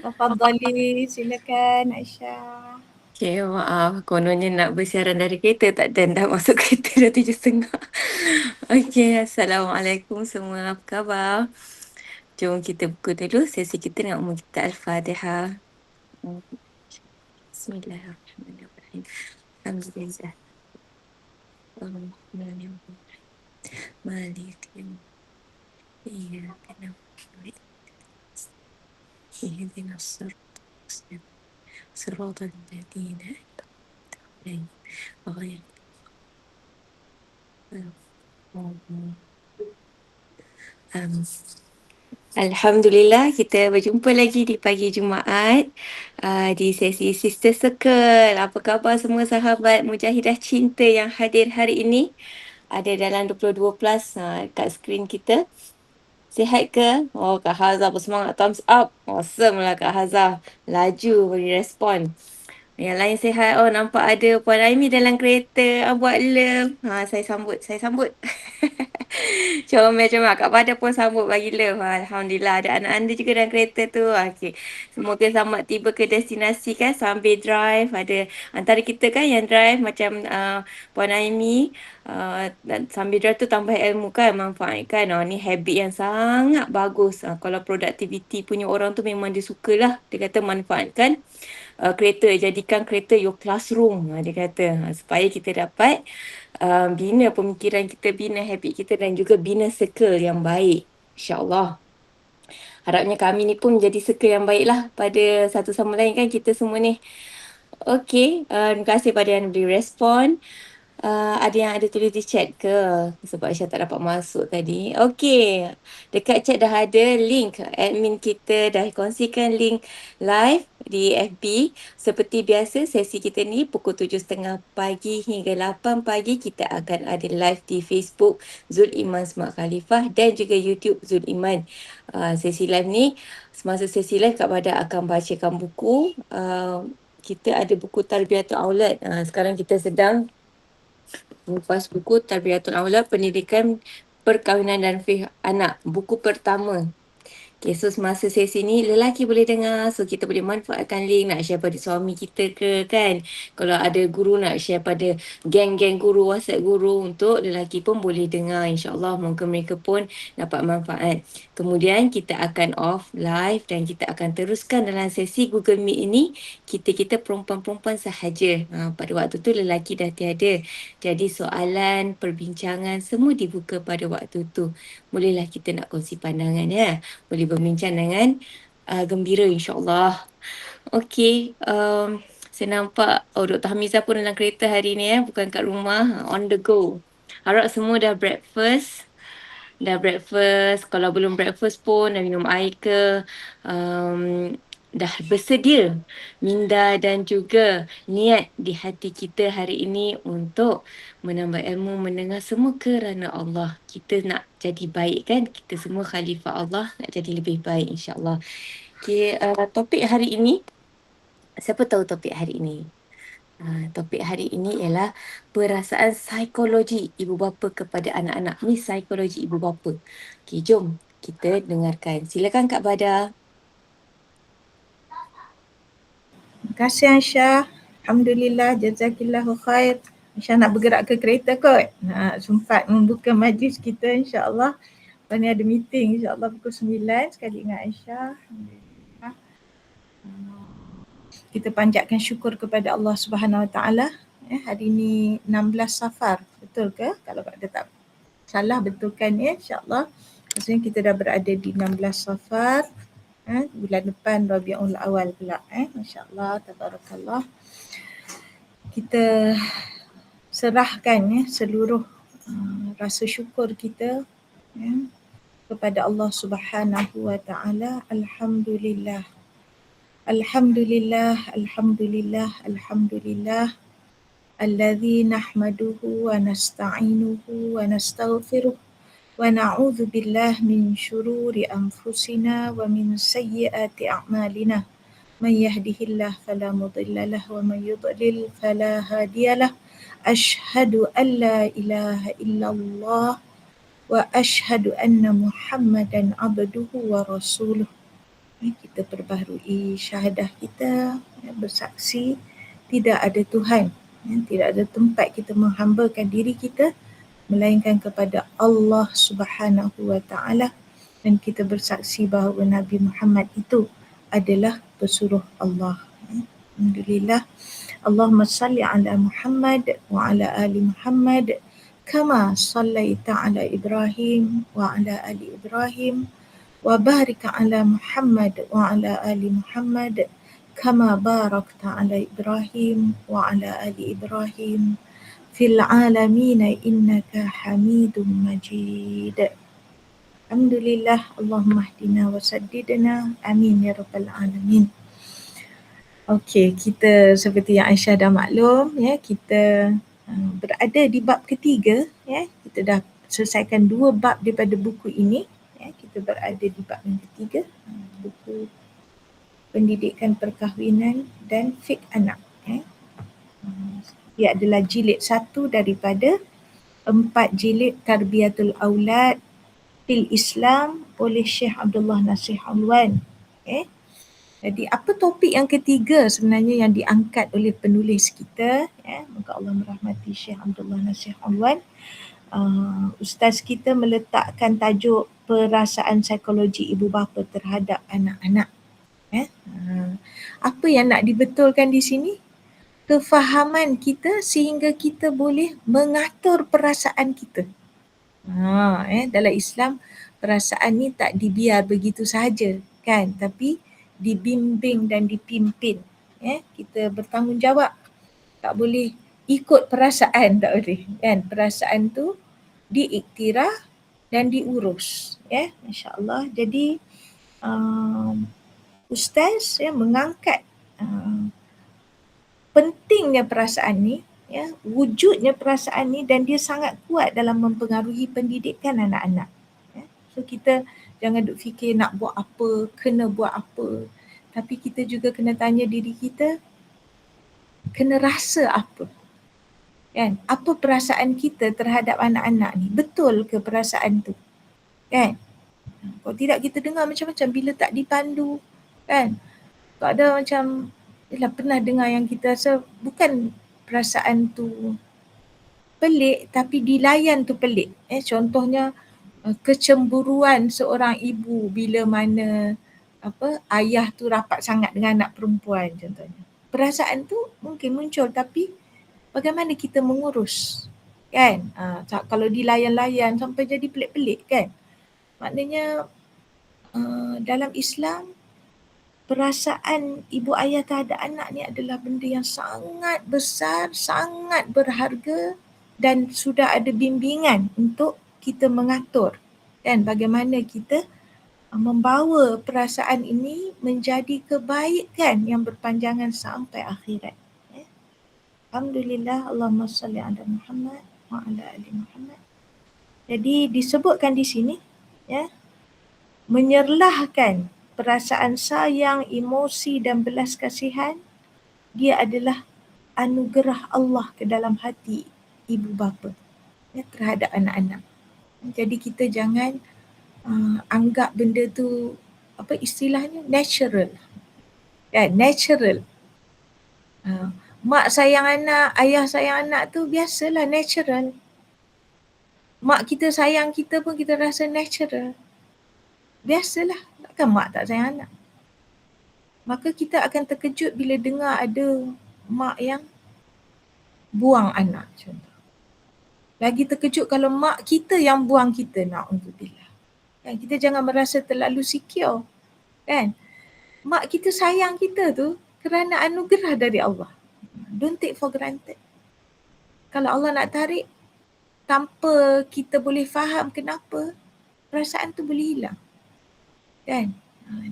Tafadhali, silakan Aisyah. Okay, maaf. Kononnya nak bersiaran dari kereta, tak dan dah masuk kereta dah 7.30. Okay, Assalamualaikum semua. Apa khabar? Jom kita buka dulu sesi kita dengan umum kita Al-Fatihah. Bismillahirrahmanirrahim. Alhamdulillah. Bismillahirrahmanirrahim. Malik yawmiddin. Iyyaka na'budu wa iyyaka nasta'in. Siratal ladzina an'amta 'alaihim ghairil maghdubi 'alaihim. Alhamdulillah, kita berjumpa lagi di pagi Jumaat di sesi Sister Circle. Apa khabar semua sahabat Mujahidah Cinta yang hadir hari ini? Ada dalam 22 plus kat skrin kita. Sihat ke? Oh, Kak Hazah bersemangat. Thumbs up. Awesome lah Kak Hazah. Laju beri respon. Yang lain sihat. Oh, nampak ada Puan Aimi dalam kereta. Buat love. Saya sambut. Saya sambut. Comel-comel. Kak Pada pun sambut bagi love. Alhamdulillah. Ada anak anda juga dalam kereta tu. Okey. Semoga selamat tiba ke destinasi kan. Sambil drive. Ada antara kita kan yang drive macam Puan Aimi. Dan sambil drive tu tambah ilmu kan. Manfaatkan. Ni habit yang sangat bagus. Kalau productivity punya orang tu memang dia sukalah. Dia kata manfaatkan kereta, jadikan kereta your classroom, dia kata, supaya kita dapat bina pemikiran kita, bina habit kita dan juga bina circle yang baik, insyaAllah. Harapnya kami ni pun menjadi circle yang baik lah pada satu sama lain kan, kita semua ni. Okey, terima kasih pada yang beri respon. Ada yang ada tulis di chat ke? Sebab Aisyah tak dapat masuk tadi. Okey. Dekat chat dah ada link. Admin kita dah kongsikan link live di FB. Seperti biasa sesi kita ni pukul 7.30 pagi hingga 8 pagi kita akan ada live di Facebook Zul Iman Smart Khalifah dan juga YouTube Zul Iman. Sesi live ni, semasa sesi live Kak Bada akan bacakan buku. Kita ada buku Tarbiyatul Aulad. Sekarang kita sedang mengupas buku Tarbiyatul Aulad, Pendidikan Perkahwinan dan Fiqh Anak. Buku pertama. Okay, so semasa sesi ni lelaki boleh dengar. So kita boleh manfaatkan link, nak share pada suami kita ke kan. Kalau ada guru nak share pada geng-geng guru, WhatsApp guru, untuk lelaki pun boleh dengar. InsyaAllah moga mereka pun dapat manfaat. Kemudian kita akan off live dan kita akan teruskan dalam sesi Google Meet ini. Kita perempuan-perempuan sahaja. Pada waktu tu lelaki dah tiada. Jadi soalan, perbincangan semua dibuka pada waktu tu. Bolehlah kita nak kongsi pandangan ya. Boleh berbincang dengan gembira insyaAllah. Okey, saya nampak Dr. Hamizah pun dalam kereta hari ni bukan kat rumah, on the go. Harap semua dah breakfast. Kalau belum breakfast pun dah minum air ke, dah bersedia minda dan juga niat di hati kita hari ini untuk menambah ilmu, mendengar semua kerana Allah. Kita nak jadi baik kan? Kita semua khalifah Allah, nak jadi lebih baik insyaAllah. Okay, topik hari ini, siapa tahu topik hari ini? Topik hari ini ialah perasaan psikologi ibu bapa kepada anak-anak. Ni psikologi ibu bapa. Okay, jom kita dengarkan. Silakan Kak Bada. Terima kasih Aisyah. Alhamdulillah, jazakillahu khair. Aisyah nak bergerak ke kereta kot. Sempat membuka majlis kita insyaAllah. Lepas ni ada meeting insyaAllah pukul 9 sekali dengan Aisyah. Alhamdulillah. Kita panjatkan syukur kepada Allah Subhanahu Wa Taala. Hari ni 16 Safar. Betul ke? Kalau ada tak salah betulkan ya insyaAllah. Maksudnya kita dah berada di 16 Safar. Bulan depan Rabiul Awal pula. Masya-Allah, tabarakallah. Kita serahkan seluruh rasa syukur kita kepada Allah Subhanahu Wa Taala. Alhamdulillah. Alhamdulillah, alhamdulillah, alhamdulillah. Alladzi nahmaduhu wa nasta'inuhu wa nastaghfiruh. ونعوذ بالله من شرور أنفسنا ومن سيئات أعمالنا من يهده الله فلا مضل له ومن يضلل فلا هادي له أشهد أن لا إله إلا الله وأشهد أن محمدا عبده ورسوله Kita perbaharui syahadah kita, bersaksi tidak ada Tuhan, tidak ada tempat kita menghambakan diri kita melainkan kepada Allah Subhanahu wa Ta'ala, dan kita bersaksi bahawa Nabi Muhammad itu adalah pesuruh Allah. Alhamdulillah. Allahumma salli ala Muhammad wa ala ali Muhammad kama sallaita ala Ibrahim wa ala ali Ibrahim wa barik ala Muhammad wa ala ali Muhammad kama barakta ala Ibrahim wa ala ali Ibrahim fil alamin innaka Hamidum Majid. Alhamdulillah. Allahumma hdina wa saddidna. Amin ya rabbal alamin. Okey, kita seperti yang Aisyah dah maklum, kita berada di bab ketiga. Kita dah selesaikan 2 bab daripada buku ini. Kita berada di bab yang ketiga, buku pendidikan perkahwinan dan fiqh anak. Ia adalah jilid 1 daripada 4 jilid Tarbiyatul Aulad fil Islam oleh Syekh Abdullah Nasir Alwan. Jadi apa topik yang ketiga sebenarnya yang diangkat oleh penulis kita? Moga Allah merahmati Syekh Abdullah Nasir Alwan. Ustaz kita meletakkan tajuk perasaan psikologi ibu bapa terhadap anak-anak. Apa yang nak dibetulkan di sini? Kefahaman kita sehingga kita boleh mengatur perasaan kita. Dalam Islam perasaan ni tak dibiar begitu sahaja, kan? Tapi dibimbing dan dipimpin. Kita bertanggungjawab. Tak boleh ikut perasaan, tak boleh, kan? Perasaan tu diiktiraf dan diurus. Masya-Allah. Jadi Ustaz mengangkat pentingnya perasaan ni, wujudnya perasaan ni, dan dia sangat kuat dalam mempengaruhi pendidikan anak-anak. So kita jangan duk fikir nak buat apa, kena buat apa. Tapi kita juga kena tanya diri kita, kena rasa apa? Kan? Apa perasaan kita terhadap anak-anak ni? Betul ke perasaan tu? Kan? Kalau tidak kita dengar macam-macam bila tak dipandu. Kan? Kalau ada macam, pernah dengar yang kita rasa bukan perasaan tu pelik tapi dilayan tu pelik. Contohnya kecemburuan seorang ibu bila mana ayah tu rapat sangat dengan anak perempuan contohnya. Perasaan tu mungkin muncul tapi bagaimana kita mengurus, kan? Kalau dilayan-layan sampai jadi pelik-pelik, kan? Maknanya dalam Islam perasaan ibu ayah terhadap anak ni adalah benda yang sangat besar, sangat berharga, dan sudah ada bimbingan untuk kita mengatur, kan, bagaimana kita membawa perasaan ini menjadi kebaikan yang berpanjangan sampai akhirat. Alhamdulillah. Allahumma salli ala Muhammad wa ala ali Muhammad. Jadi disebutkan di sini, menyerlahkan perasaan sayang, emosi dan belas kasihan, dia adalah anugerah Allah ke dalam hati ibu bapa terhadap anak-anak. Jadi kita jangan anggap benda tu istilahnya natural. Natural. Mak sayang anak, ayah sayang anak tu biasalah, natural. Mak kita sayang kita pun kita rasa natural. Biasalah, takkan mak tak sayang anak. Maka kita akan terkejut bila dengar ada mak yang buang anak contoh. Lagi terkejut kalau mak kita yang buang kita, na'udzubillah. Kan, kita jangan merasa terlalu secure, kan? Mak kita sayang kita tu kerana anugerah dari Allah. Don't take for granted. Kalau Allah nak tarik tanpa kita boleh faham kenapa, perasaan tu boleh hilang, kan?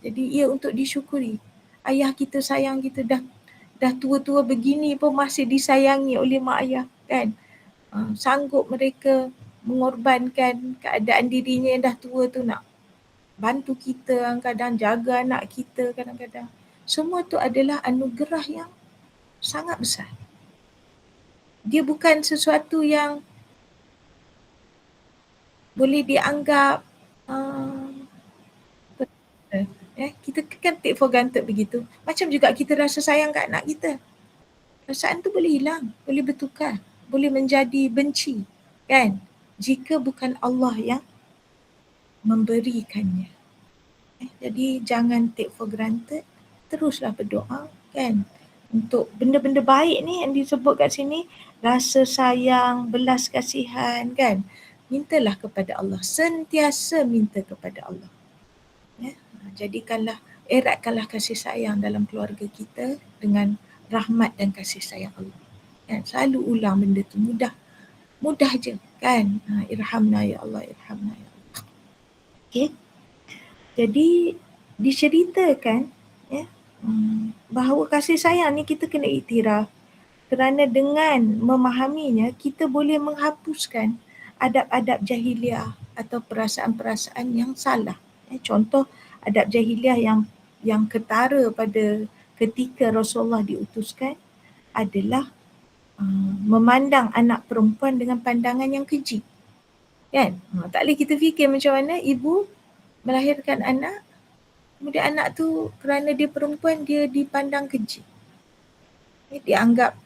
Jadi ia untuk disyukuri. Ayah kita sayang kita, dah tua-tua begini pun masih disayangi oleh mak ayah, kan? Sanggup mereka mengorbankan keadaan dirinya yang dah tua tu nak bantu kita, kadang jaga anak kita kadang-kadang. Semua tu adalah anugerah yang sangat besar. Dia bukan sesuatu yang boleh dianggap Kita kan take for granted begitu. Macam juga kita rasa sayang kat anak kita. Perasaan tu boleh hilang, boleh bertukar, boleh menjadi benci, kan? Jika bukan Allah yang memberikannya. Jadi jangan take for granted, teruslah berdoa, kan? Untuk benda-benda baik ni yang disebut kat sini, rasa sayang, belas kasihan, kan? Mintalah kepada Allah, sentiasa minta kepada Allah. Jadikanlah, eratkanlah kasih sayang dalam keluarga kita dengan rahmat dan kasih sayang Allah. Kan? Selalu ulang benda tu, mudah je, kan? Irhamna ya Allah, irhamna ya Allah. Okay? Jadi diceritakan bahawa kasih sayang ni kita kena iktiraf, kerana dengan memahaminya kita boleh menghapuskan adab-adab jahiliah atau perasaan-perasaan yang salah. Contoh adab jahiliah yang ketara pada ketika Rasulullah diutuskan adalah memandang anak perempuan dengan pandangan yang keji. Kan? Tak boleh kita fikir macam mana ibu melahirkan anak, kemudian anak tu kerana dia perempuan dia dipandang keji. Dianggap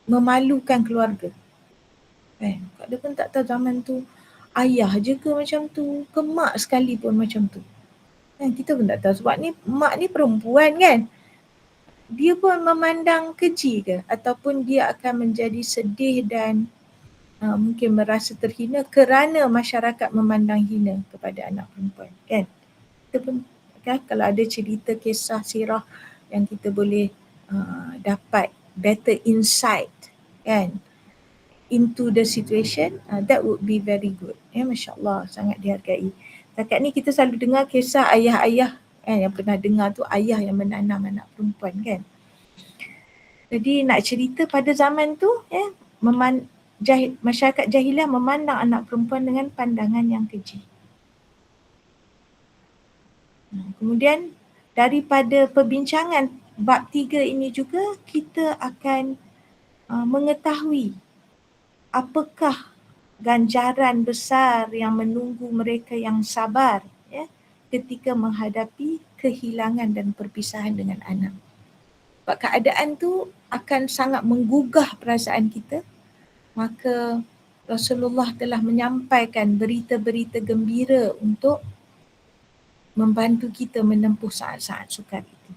memalukan keluarga. Kak dia pun tak tahu zaman tu ayah je ke macam tu, ke mak sekali pun macam tu. Kita pun tak tahu sebab ni mak ni perempuan kan. Dia pun memandang keji ke ataupun dia akan menjadi sedih dan mungkin merasa terhina kerana masyarakat memandang hina kepada anak perempuan kan. Kita pun kan, kalau ada cerita kisah sirah yang kita boleh dapat better insight kan into the situation, that would be very good. Masya Allah, sangat dihargai. Setakat ni kita selalu dengar kisah ayah-ayah yang pernah dengar tu ayah yang menanam anak perempuan kan. Jadi nak cerita pada zaman tu masyarakat jahiliah memandang anak perempuan dengan pandangan yang keji. Kemudian daripada perbincangan bab 3 ini juga kita akan mengetahui apakah ganjaran besar yang menunggu mereka yang sabar ketika menghadapi kehilangan dan perpisahan dengan anak. Sebab keadaan tu akan sangat menggugah perasaan kita, maka Rasulullah telah menyampaikan berita-berita gembira untuk membantu kita menempuh saat-saat sukar itu.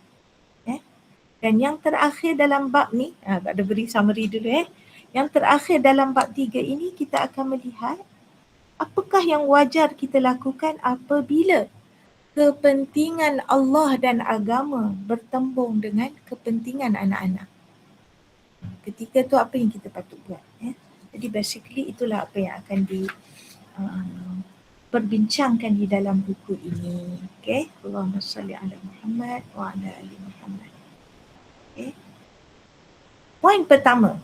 Dan yang terakhir dalam bab ni, ada beri summary dulu Yang terakhir dalam bab 3 ini kita akan melihat apakah yang wajar kita lakukan apabila kepentingan Allah dan agama bertembung dengan kepentingan anak-anak. Ketika tu apa yang kita patut buat. Jadi basically itulah apa yang akan diperbincangkan di dalam buku ini. Okay. Allahumma salli ala Muhammad wa ala ali Muhammad. Okay. Poin pertama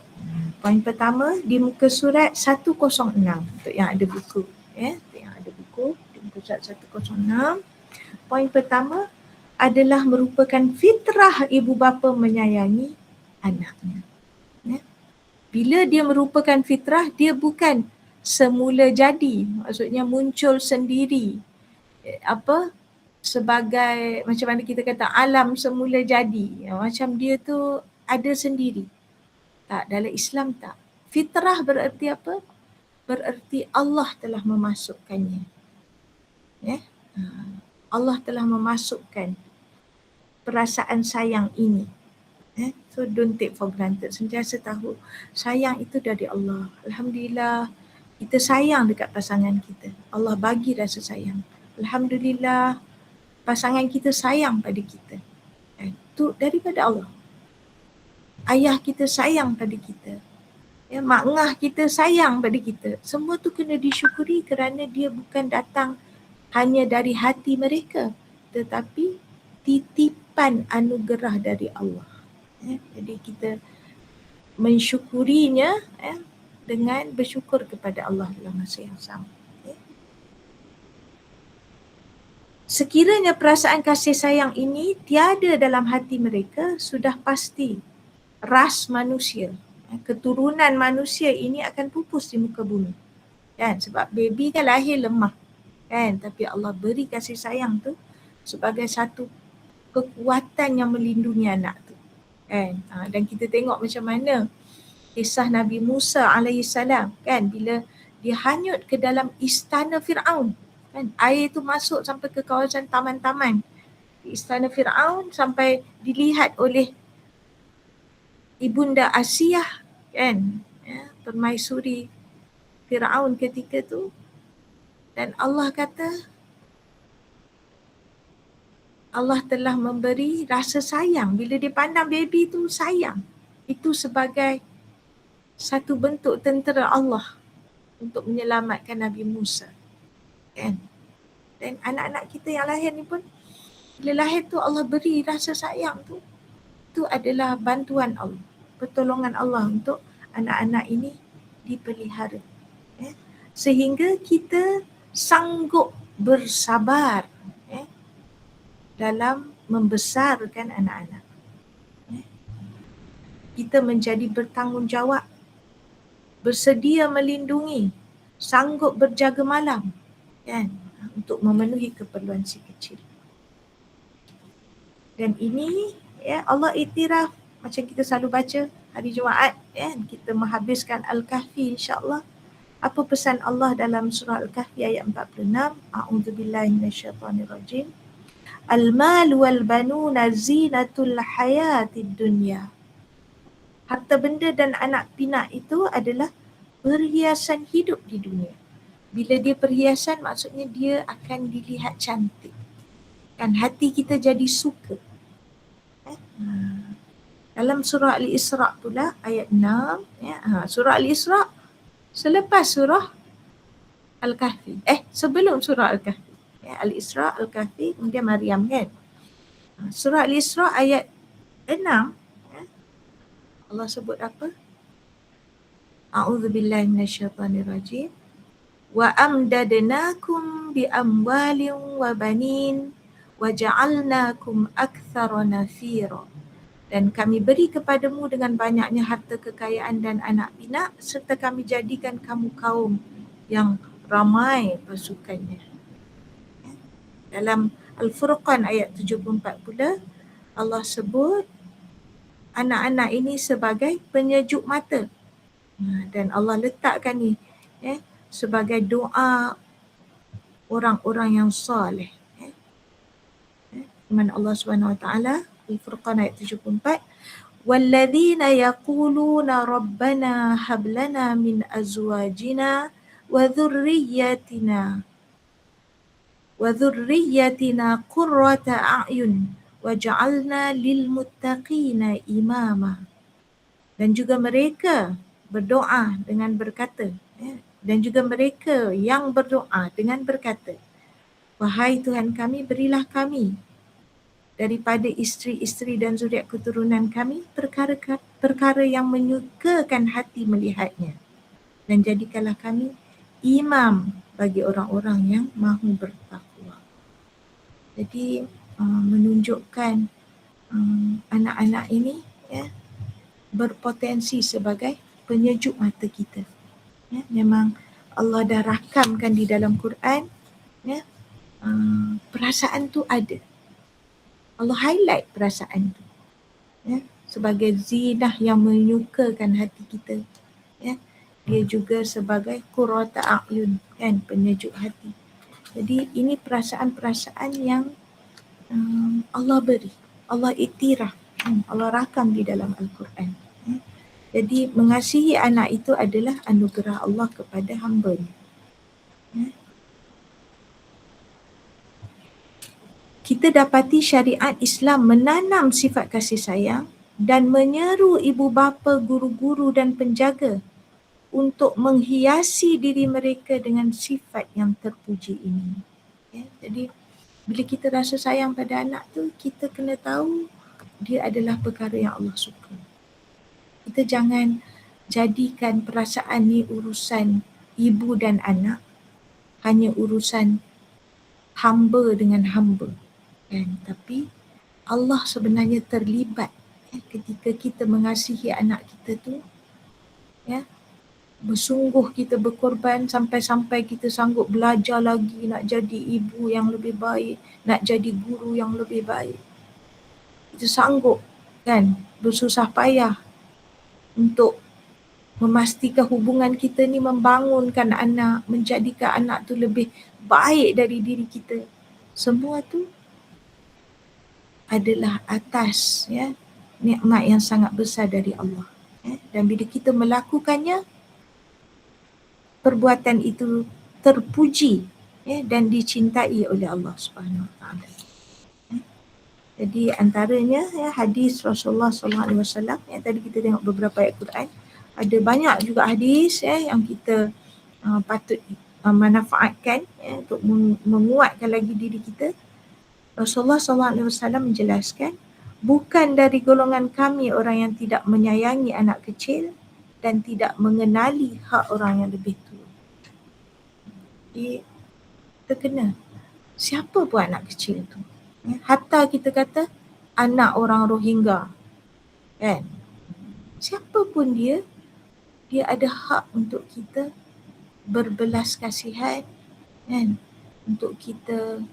di muka surat 106 untuk yang ada buku. Untuk yang ada buku di muka surat 106. Poin pertama adalah merupakan fitrah ibu bapa menyayangi anaknya. Bila dia merupakan fitrah, dia bukan semula jadi. Maksudnya muncul sendiri. Sebagai macam mana kita kata alam semula jadi. Macam dia tu ada sendiri. Tak, dalam Islam tak. Fitrah bererti apa? Bererti Allah telah memasukkannya. Allah telah memasukkan perasaan sayang ini. So don't take for granted. Sentiasa tahu sayang itu dari Allah. Alhamdulillah kita sayang dekat pasangan kita. Allah bagi rasa sayang. Alhamdulillah pasangan kita sayang pada kita. Itu daripada Allah. Ayah kita sayang pada kita. Mak ngah kita sayang pada kita. Semua tu kena disyukuri kerana dia bukan datang hanya dari hati mereka, tetapi titipan anugerah dari Allah. Jadi kita mensyukurinya dengan bersyukur kepada Allah dalam masa yang sama. Sekiranya perasaan kasih sayang ini tiada dalam hati mereka, sudah pasti ras manusia, keturunan manusia ini akan pupus di muka bumi. Kan? Sebab baby kan lahir lemah. Kan? Tapi Allah beri kasih sayang tu sebagai satu kekuatan yang melindungi anak tu kan. Dan kita tengok macam mana kisah Nabi Musa alaihissalam kan, bila dia hanyut ke dalam istana Firaun kan, air tu masuk sampai ke kawasan taman-taman istana Firaun sampai dilihat oleh ibunda Asiyah kan, permaisuri Firaun ketika tu. Dan Allah kata Allah telah memberi rasa sayang bila dia pandang baby tu sayang. Itu sebagai satu bentuk tentera Allah untuk menyelamatkan Nabi Musa kan. Dan anak-anak kita yang lahir ni pun bila lahir tu Allah beri rasa sayang tu, itu adalah bantuan Allah, pertolongan Allah untuk anak-anak ini dipelihara sehingga kita sanggup bersabar dalam membesarkan anak-anak. Kita menjadi bertanggungjawab, bersedia melindungi, sanggup berjaga malam kan, untuk memenuhi keperluan si kecil. Dan ini Allah iktiraf macam kita selalu baca hari Jumaat kan, kita menghabiskan Al-Kahfi insya-Allah. Apa pesan Allah dalam surah Al-Kahfi ayat 46? A'udzubillahi minasyaitonirrajim. Al-mal wal banuna zinatul hayatid dunya. Harta benda dan anak pinak itu adalah perhiasan hidup di dunia. Bila dia perhiasan, maksudnya dia akan dilihat cantik. Kan hati kita jadi suka. Dalam surah Al-Isra pula ayat 6, surah Al-Isra selepas surah Al-Kahfi. Sebelum surah Al-Kahfi. Al-Isra, Al-Kahfi, kemudian Maryam kan. Surah Al-Isra ayat 6, Allah sebut apa? A'udzubillahi minasyaitonirrajim. Wa amdadnakum bi amwalin wa banin wa ja'alnakum aktsara nafira. Dan kami beri kepadamu dengan banyaknya harta kekayaan dan anak pinak, serta kami jadikan kamu kaum yang ramai pasukannya. Dalam Al-Furqan ayat 74 pula Allah sebut anak-anak ini sebagai penyejuk mata. Dan Allah letakkan ni sebagai doa orang-orang yang soleh. Firman Allah Subhanahu Wa Taala Al-Furqan ayat 74, walladzina yaquluna rabbana hab lana min azwajina wa dhurriyyatina qurrata a'yun waj'alna lil muttaqina imama. Dan juga mereka berdoa dengan berkata, dan juga mereka yang berdoa dengan berkata, wahai Tuhan kami, berilah kami daripada isteri-isteri dan zuriat keturunan kami perkara yang menyukakan hati melihatnya, dan jadikanlah kami imam bagi orang-orang yang mahu bertakwa. Jadi menunjukkan anak-anak ini berpotensi sebagai penyejuk mata kita. Memang Allah dah rakamkan di dalam Quran, perasaan tu ada. Allah highlight perasaan tu sebagai zinah yang menyukakan hati kita. Dia juga sebagai qurrata a'yun kan, penyejuk hati. Jadi ini perasaan-perasaan yang Allah beri, Allah iktiraf, Allah rakam di dalam Al-Quran. Jadi mengasihi anak itu adalah anugerah Allah kepada hamba-Nya. Kita dapati syariat Islam menanam sifat kasih sayang dan menyeru ibu bapa, guru-guru dan penjaga untuk menghiasi diri mereka dengan sifat yang terpuji ini. Jadi bila kita rasa sayang pada anak tu, kita kena tahu dia adalah perkara yang Allah suka. Kita jangan jadikan perasaan ni urusan ibu dan anak, hanya urusan hamba dengan hamba. Tapi Allah sebenarnya terlibat ketika kita mengasihi anak kita tu, bersungguh kita berkorban sampai-sampai kita sanggup belajar lagi, nak jadi ibu yang lebih baik, nak jadi guru yang lebih baik. Kita sanggup kan bersusah payah untuk memastikan hubungan kita ni membangunkan anak, menjadikan anak tu lebih baik dari diri kita. Semua tu adalah atas ya nikmat yang sangat besar dari Allah. Dan bila kita melakukannya, perbuatan itu terpuji dan dicintai oleh Allah Subhanahu Wa Taala. Jadi antaranya hadis Rasulullah SAW yang tadi kita tengok beberapa ayat Quran, ada banyak juga hadis yang kita patut manfaatkan untuk menguatkan lagi diri kita. Rasulullah SAW menjelaskan, bukan dari golongan kami orang yang tidak menyayangi anak kecil dan tidak mengenali hak orang yang lebih tua. Jadi terkena, siapa pun anak kecil tu. Hatta kita kata anak orang Rohingya, kan? Siapa pun dia ada hak untuk kita berbelas kasihan, kan? Untuk kita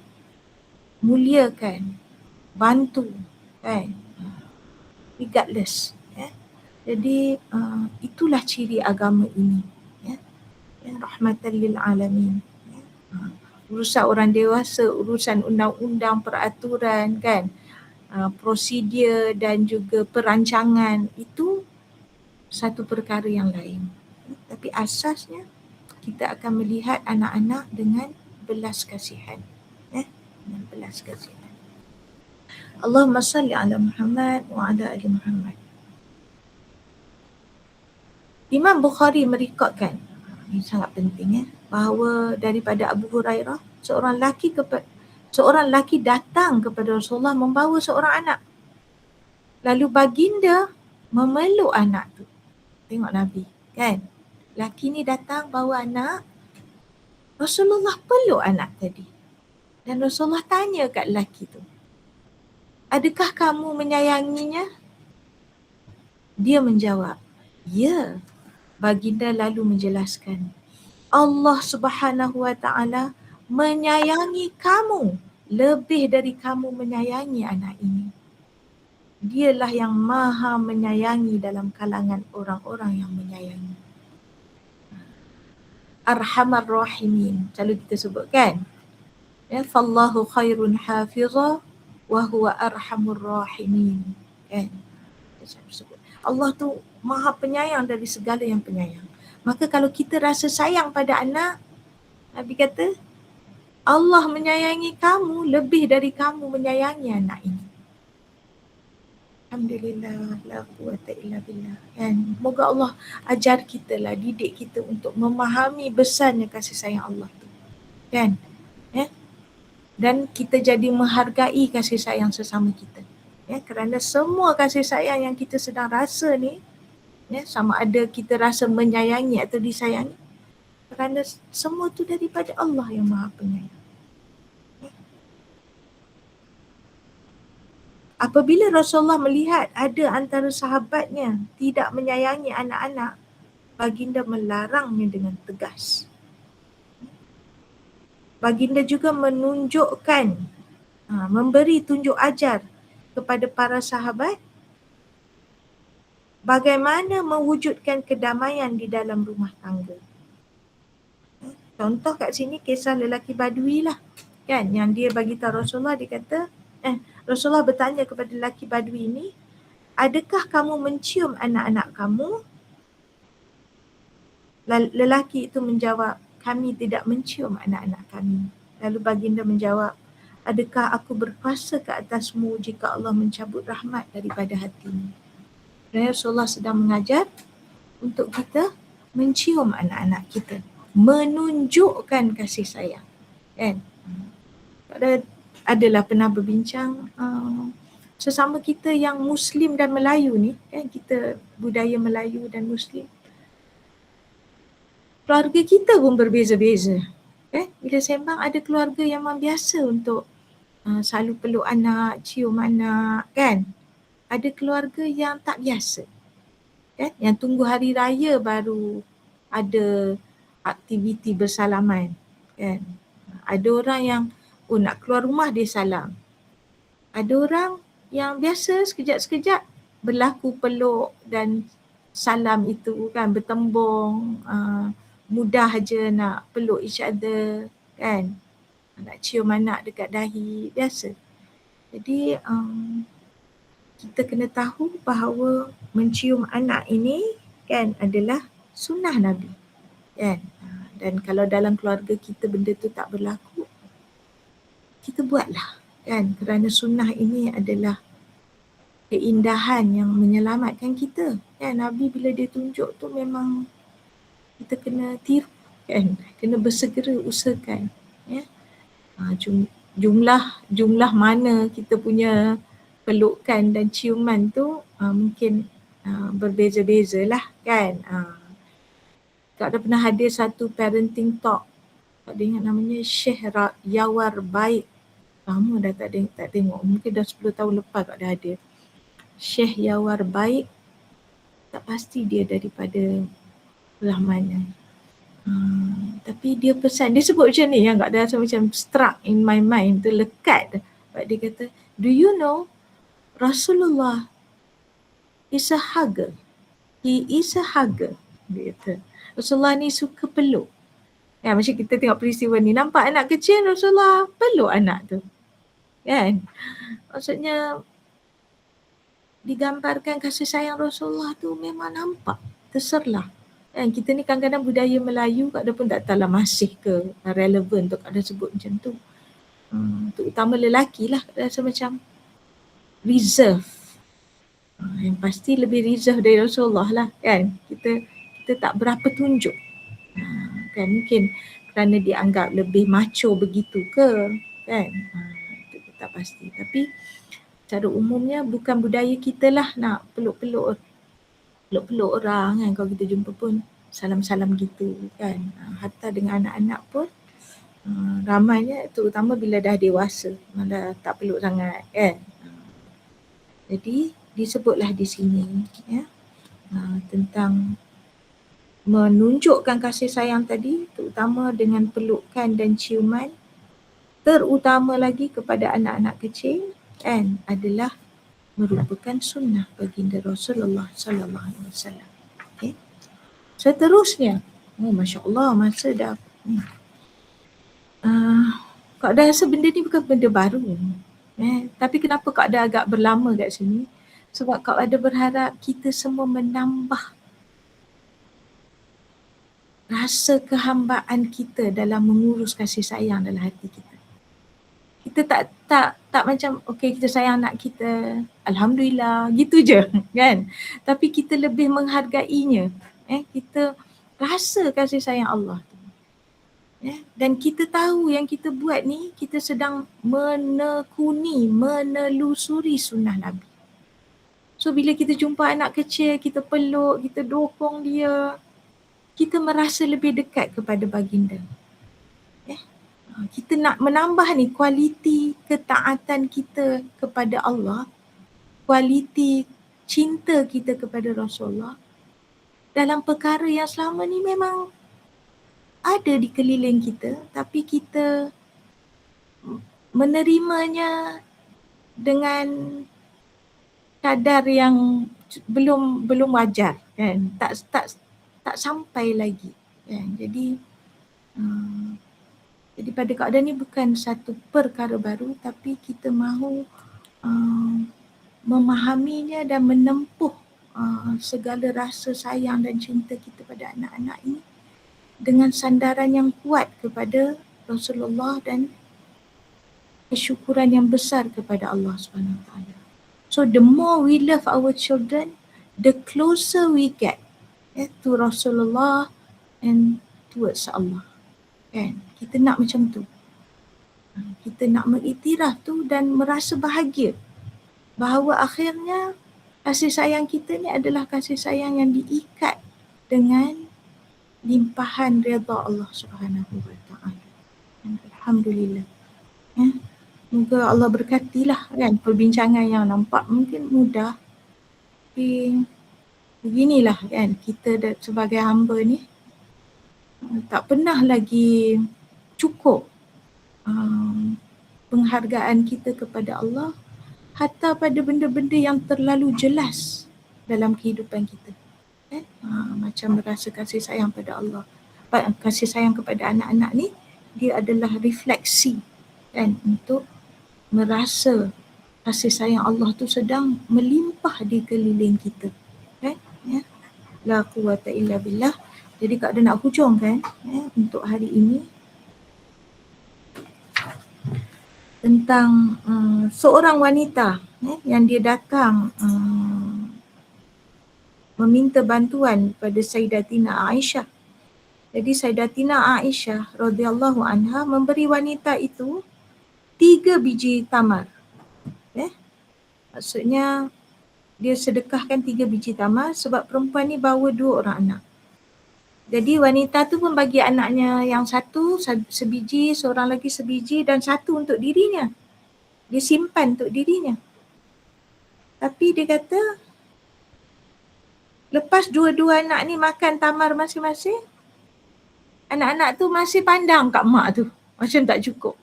muliakan, bantu, kan? Regardless. Jadi itulah ciri agama ini. Rahmatan lil alamin. Urusan orang dewasa, urusan undang-undang, peraturan, kan, prosedur dan juga perancangan, itu satu perkara yang lain. Tapi asasnya kita akan melihat anak-anak dengan belas kasihan. Dengan belas kasihan. Allahumma salli ala Muhammad wa ala ali Muhammad. Imam Bukhari merekodkan, ini sangat penting bahawa daripada Abu Hurairah, seorang lelaki datang kepada Rasulullah membawa seorang anak. Lalu baginda memeluk anak tu. Tengok Nabi, kan? Lelaki ni datang bawa anak, Rasulullah peluk anak tadi. Dan Rasulullah tanya kat lelaki tu, adakah kamu menyayanginya? Dia menjawab, ya. Baginda lalu menjelaskan, Allah Subhanahu Wa Taala menyayangi kamu lebih dari kamu menyayangi anak ini. Dialah yang maha menyayangi dalam kalangan orang-orang yang menyayangi. Arhamar Rahimin, selalu kita sebutkan. Fallahu khairun hafiza wa huwa arhamur rahimin. Kan? Allah tu maha penyayang dari segala yang penyayang. Maka kalau kita rasa sayang pada anak, Nabi kata, Allah menyayangi kamu lebih dari kamu menyayangi anak ini. Alhamdulillah, la quwwata illa billah. Kan? Moga Allah ajar kita lah, didik kita untuk memahami besarnya kasih sayang Allah tu. Kan? Dan kita jadi menghargai kasih sayang sesama kita. Kerana semua kasih sayang yang kita sedang rasa ni, sama ada kita rasa menyayangi atau disayangi, kerana semua tu daripada Allah yang maha penyayang. Apabila Rasulullah melihat ada antara sahabatnya tidak menyayangi anak-anak, baginda melarangnya dengan tegas. Baginda juga menunjukkan, memberi tunjuk ajar kepada para sahabat bagaimana mewujudkan kedamaian di dalam rumah tangga. Contoh kat sini kisah lelaki Badui lah, kan, yang dia bagi tahu Rasulullah. Dia kata, Rasulullah bertanya kepada lelaki Badui ni, adakah kamu mencium anak-anak kamu? Lelaki itu menjawab, kami tidak mencium anak-anak kami. Lalu baginda menjawab, adakah aku berkuasa ke atasmu jika Allah mencabut rahmat daripada hatimu? Rasulullah sedang mengajar untuk kita mencium anak-anak kita, menunjukkan kasih sayang. Kan? Adalah pernah berbincang sesama kita yang Muslim dan Melayu ni, kan, kita budaya Melayu dan Muslim, keluarga kita pun berbeza-beza. Bila sembang, ada keluarga yang memang biasa untuk selalu peluk anak, cium anak, kan. Ada keluarga yang tak biasa, kan, yang tunggu hari raya baru ada aktiviti bersalaman kan. Ada orang yang nak keluar rumah dia salam. Ada orang yang biasa sekejap-sekejap berlaku peluk dan salam itu kan, bertembung, mudah aja nak peluk each other kan, nak cium anak dekat dahi, biasa. Jadi kita kena tahu bahawa mencium anak ini kan adalah sunnah Nabi kan. Dan kalau dalam keluarga kita benda tu tak berlaku, kita buatlah kan, kerana sunnah ini adalah keindahan yang menyelamatkan kita kan. Nabi bila dia tunjuk tu memang kita kena tiru kan, kena bersegera usahakan ya. Jumlah mana kita punya pelukan dan ciuman tu mungkin berbeza-beza lah kan. Kak dah pernah hadir satu parenting talk, tak ada ingat namanya, Syekh Yawar Baik. Lama dah tak tengok, mungkin dah 10 tahun lepas Kak dah hadir. Syekh Yawar Baik, tak pasti dia daripada belah mana. Tapi dia pesan, dia sebut macam ni yang Kak dah rasa macam struck in my mind, tu lekat. Dia kata, do you know Rasulullah is a hugger. He is a hugger. Dia kata, Rasulullah ni suka peluk. Ya, macam kita tengok peristiwa ni, nampak anak kecil, Rasulullah peluk anak tu. Kan? Maksudnya digambarkan kasih sayang Rasulullah tu memang nampak, terserlah. Kan kita ni kadang-kadang budaya Melayu Kak Ada pun tak tahulah masih ke relevan untuk Kak Ada sebut macam tu. Terutama lelaki lah, Kak Ada rasa macam reserve. Yang pasti lebih reserve dari Rasulullah lah kan. Kita tak berapa tunjuk. Kan mungkin kerana dianggap lebih macho begitu ke kan. Itu tak pasti. Tapi secara umumnya bukan budaya kita lah nak peluk-peluk orang kan. Kalau kita jumpa pun salam-salam gitu kan. Hatta dengan anak-anak pun ramainya, terutama bila dah dewasa, dah tak peluk sangat kan. Jadi disebutlah di sini ya, tentang menunjukkan kasih sayang tadi, terutama dengan pelukan dan ciuman, terutama lagi kepada anak-anak kecil kan, adalah merupakan sunnah baginda Rasulullah sallallahu alaihi wasallam. Okay. Seterusnya, Masya Allah, masa dah Kak dah rasa benda ni bukan benda baru. Tapi kenapa Kak dah agak berlama kat sini? Sebab Kak ada berharap kita semua menambah rasa kehambaan kita dalam mengurus kasih sayang dalam hati kita. Kita tak macam okey kita sayang anak kita, alhamdulillah, gitu je kan. Tapi kita lebih menghargainya. Kita rasa kasih sayang Allah tu. Dan kita tahu yang kita buat ni, kita sedang menelusuri sunnah Nabi. So bila kita jumpa anak kecil, kita peluk, kita dokong dia, kita merasa lebih dekat kepada baginda. Kita nak menambah ni kualiti ketaatan kita kepada Allah, kualiti cinta kita kepada Rasulullah dalam perkara yang selama ni memang ada di keliling kita, tapi kita menerimanya dengan kadar yang belum wajar kan, tak sampai lagi kan. Jadi pada keadaan ni bukan satu perkara baru, tapi kita mahu memahaminya dan menempuh segala rasa sayang dan cinta kita pada anak-anak ini dengan sandaran yang kuat kepada Rasulullah dan kesyukuran yang besar kepada Allah SWT. So the more we love our children, the closer we get to Rasulullah and towards Allah. Kan? Kita nak macam tu. Kita nak mengiktiraf tu dan merasa bahagia bahawa akhirnya kasih sayang kita ni adalah kasih sayang yang diikat dengan limpahan redha Allah Subhanahu wa taala. Alhamdulillah. Moga Allah berkatilah kan perbincangan yang nampak mungkin mudah. Tapi beginilah kan kita sebagai hamba ni Tak pernah lagi cukup penghargaan kita kepada Allah hatta pada benda-benda yang terlalu jelas dalam kehidupan kita. Macam berasa kasih sayang pada Allah, kasih sayang kepada anak-anak ni, dia adalah refleksi kan untuk merasa kasih sayang Allah tu sedang melimpah di keliling kita kan. La quwata illa billah. Jadi Kak ada nak hujungkan untuk hari ini tentang seorang wanita yang dia datang meminta bantuan pada Sayyidatina Aisyah. Jadi Sayyidatina Aisyah radhiyallahu anha memberi wanita itu 3 biji tamar. Maksudnya dia sedekahkan 3 biji tamar sebab perempuan ni bawa 2 orang anak. Jadi wanita tu pun bagi anaknya yang satu sebiji, seorang lagi sebiji dan satu untuk dirinya. Dia simpan untuk dirinya. Tapi dia kata lepas dua-dua anak ni makan tamar masing-masing, anak-anak tu masih pandang kat mak tu macam tak cukup.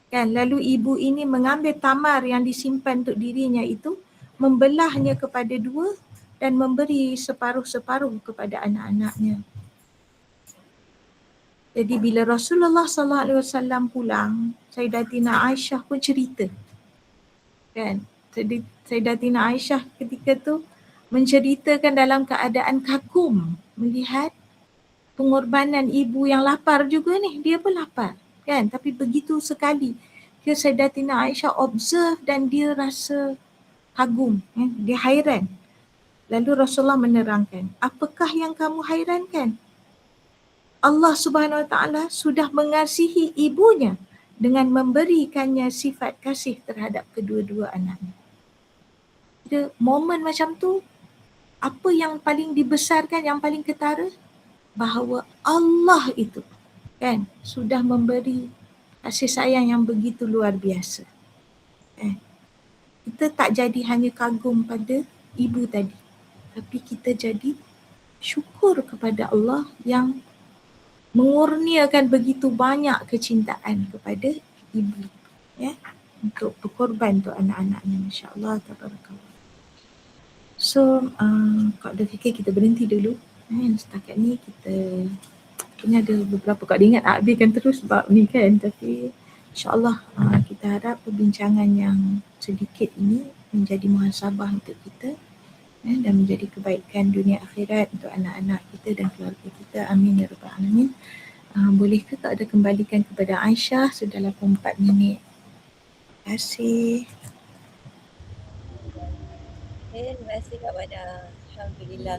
Kan, lalu ibu ini mengambil tamar yang disimpan untuk dirinya itu, membelahnya kepada 2 dan memberi separuh-separuh kepada anak-anaknya. Jadi bila Rasulullah SAW pulang, Sayyidatina Aisyah pun cerita. Kan? Sayyidatina Aisyah ketika tu menceritakan dalam keadaan kagum melihat pengorbanan ibu yang lapar juga ni. Dia pun lapar. Kan? Tapi begitu sekali. Sayyidatina Aisyah observe dan dia rasa kagum. Dia hairan. Lalu Rasulullah menerangkan, apakah yang kamu hairankan? Allah Subhanahu Wa Taala sudah mengasihi ibunya dengan memberikannya sifat kasih terhadap kedua-dua anaknya. Jadi momen macam tu, apa yang paling dibesarkan, yang paling ketara? Bahawa Allah itu kan sudah memberi kasih sayang yang begitu luar biasa. Kita tak jadi hanya kagum pada ibu tadi, tapi kita jadi syukur kepada Allah yang mengurniakan begitu banyak kecintaan kepada ibu untuk berkorban untuk anak-anaknya. Masya-Allah, tabarakallah. So Kak dah fikir kita berhenti dulu. Setakat ni kita punya ada beberapa, Kak ingat nak habiskan terus bab ni kan, tapi insya-Allah kita harap perbincangan yang sedikit ini menjadi muhasabah untuk kita dan menjadi kebaikan dunia akhirat untuk anak-anak kita dan keluarga kita. Amin ya rabbal alamin. Bolehkah tak ada kembalikan kepada Aisyah sudah 84 minit. Terima kasih. Terima kasih Kak Bada. Alhamdulillah.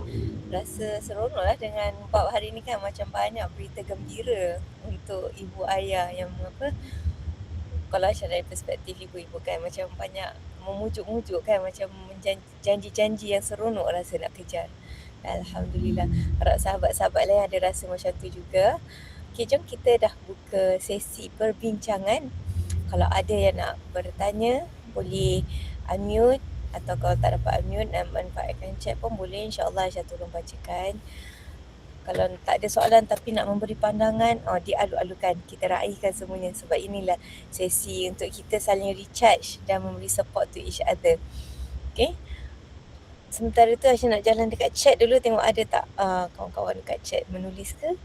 Rasa seronok lah dengan bab hari ni kan, macam banyak berita gembira untuk ibu ayah yang kalau Aisyah dari perspektif ibu-ibu kan, macam banyak memujuk-mujuk kan, macam janji-janji yang seronok rasa nak kejar. Alhamdulillah. Harap sahabat-sahabat lain ada rasa macam tu juga. Okay, jom kita dah buka sesi perbincangan. Kalau ada yang nak bertanya, boleh unmute, atau kalau tak dapat unmute dan manfaatkan chat pun boleh. InsyaAllah Aisyah tolong bacakan. Kalau tak ada soalan tapi nak memberi pandangan, dialu-alukan. Kita raihkan semuanya sebab inilah sesi untuk kita saling recharge dan memberi support to each other. Okay. Sementara tu Aisyah nak jalan dekat chat dulu, tengok ada tak kawan-kawan dekat chat menulis ke?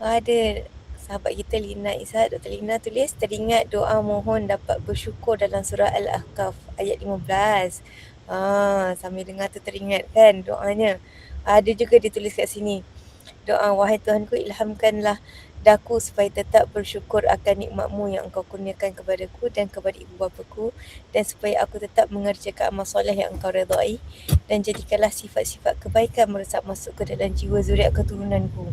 Ada sahabat kita Lina Isa, Dr. Lina tulis, teringat doa mohon dapat bersyukur dalam surah Al-Ahqaf ayat 15. Sambil dengar tu teringat kan doanya. Ada juga ditulis kat sini. Doa, wahai Tuhanku, ilhamkanlah daku supaya tetap bersyukur akan nikmat-Mu yang Engkau kurniakan kepadaku dan kepada ibu bapaku, dan supaya aku tetap mengerjakan amal soleh yang Engkau redai, dan jadikanlah sifat-sifat kebaikan meresap masuk ke dalam jiwa zuriat keturunanku.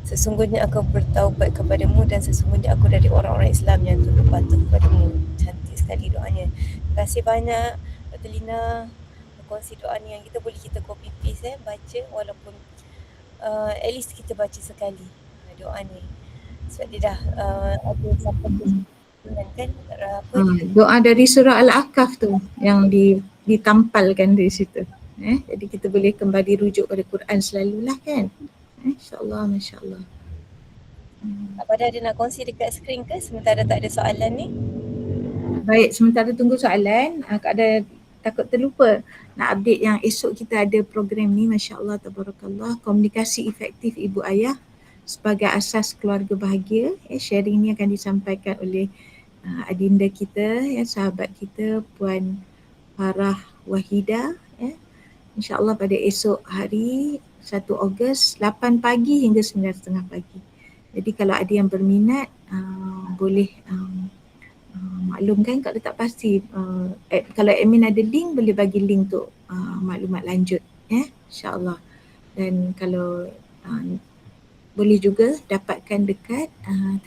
Sesungguhnya aku bertaubat kepadamu dan sesungguhnya aku dari orang-orang Islam yang tunduk patuh kepadamu. Cantik sekali doanya. Terima kasih banyak Dr. Lina berkongsi doa ni yang kita boleh copy paste baca, walaupun at least kita baca sekali doa ni. Sebab dia dah ada sampai kan doa dari surah Al-Ahqaf tu yang ditampalkan di situ. Jadi kita boleh kembali rujuk pada Quran selalulah kan. InsyaAllah, masya-Allah. Pada ada nak kongsi dekat skrin ke sementara tak ada soalan ni? Baik, sementara tunggu soalan, Kak ada takut terlupa nak update yang esok kita ada program ni, Masya Allah, Tabarakallah, komunikasi efektif ibu ayah sebagai asas keluarga bahagia. Sharing ni akan disampaikan oleh adinda kita, sahabat kita Puan Farah Wahida, InsyaAllah pada esok hari 1 Ogos 8 pagi hingga 9.30 pagi. Jadi kalau ada yang berminat boleh maklumkan kalau tak pasti. Kalau admin ada link boleh bagi link untuk maklumat lanjut, insyaAllah. Dan kalau boleh juga dapatkan dekat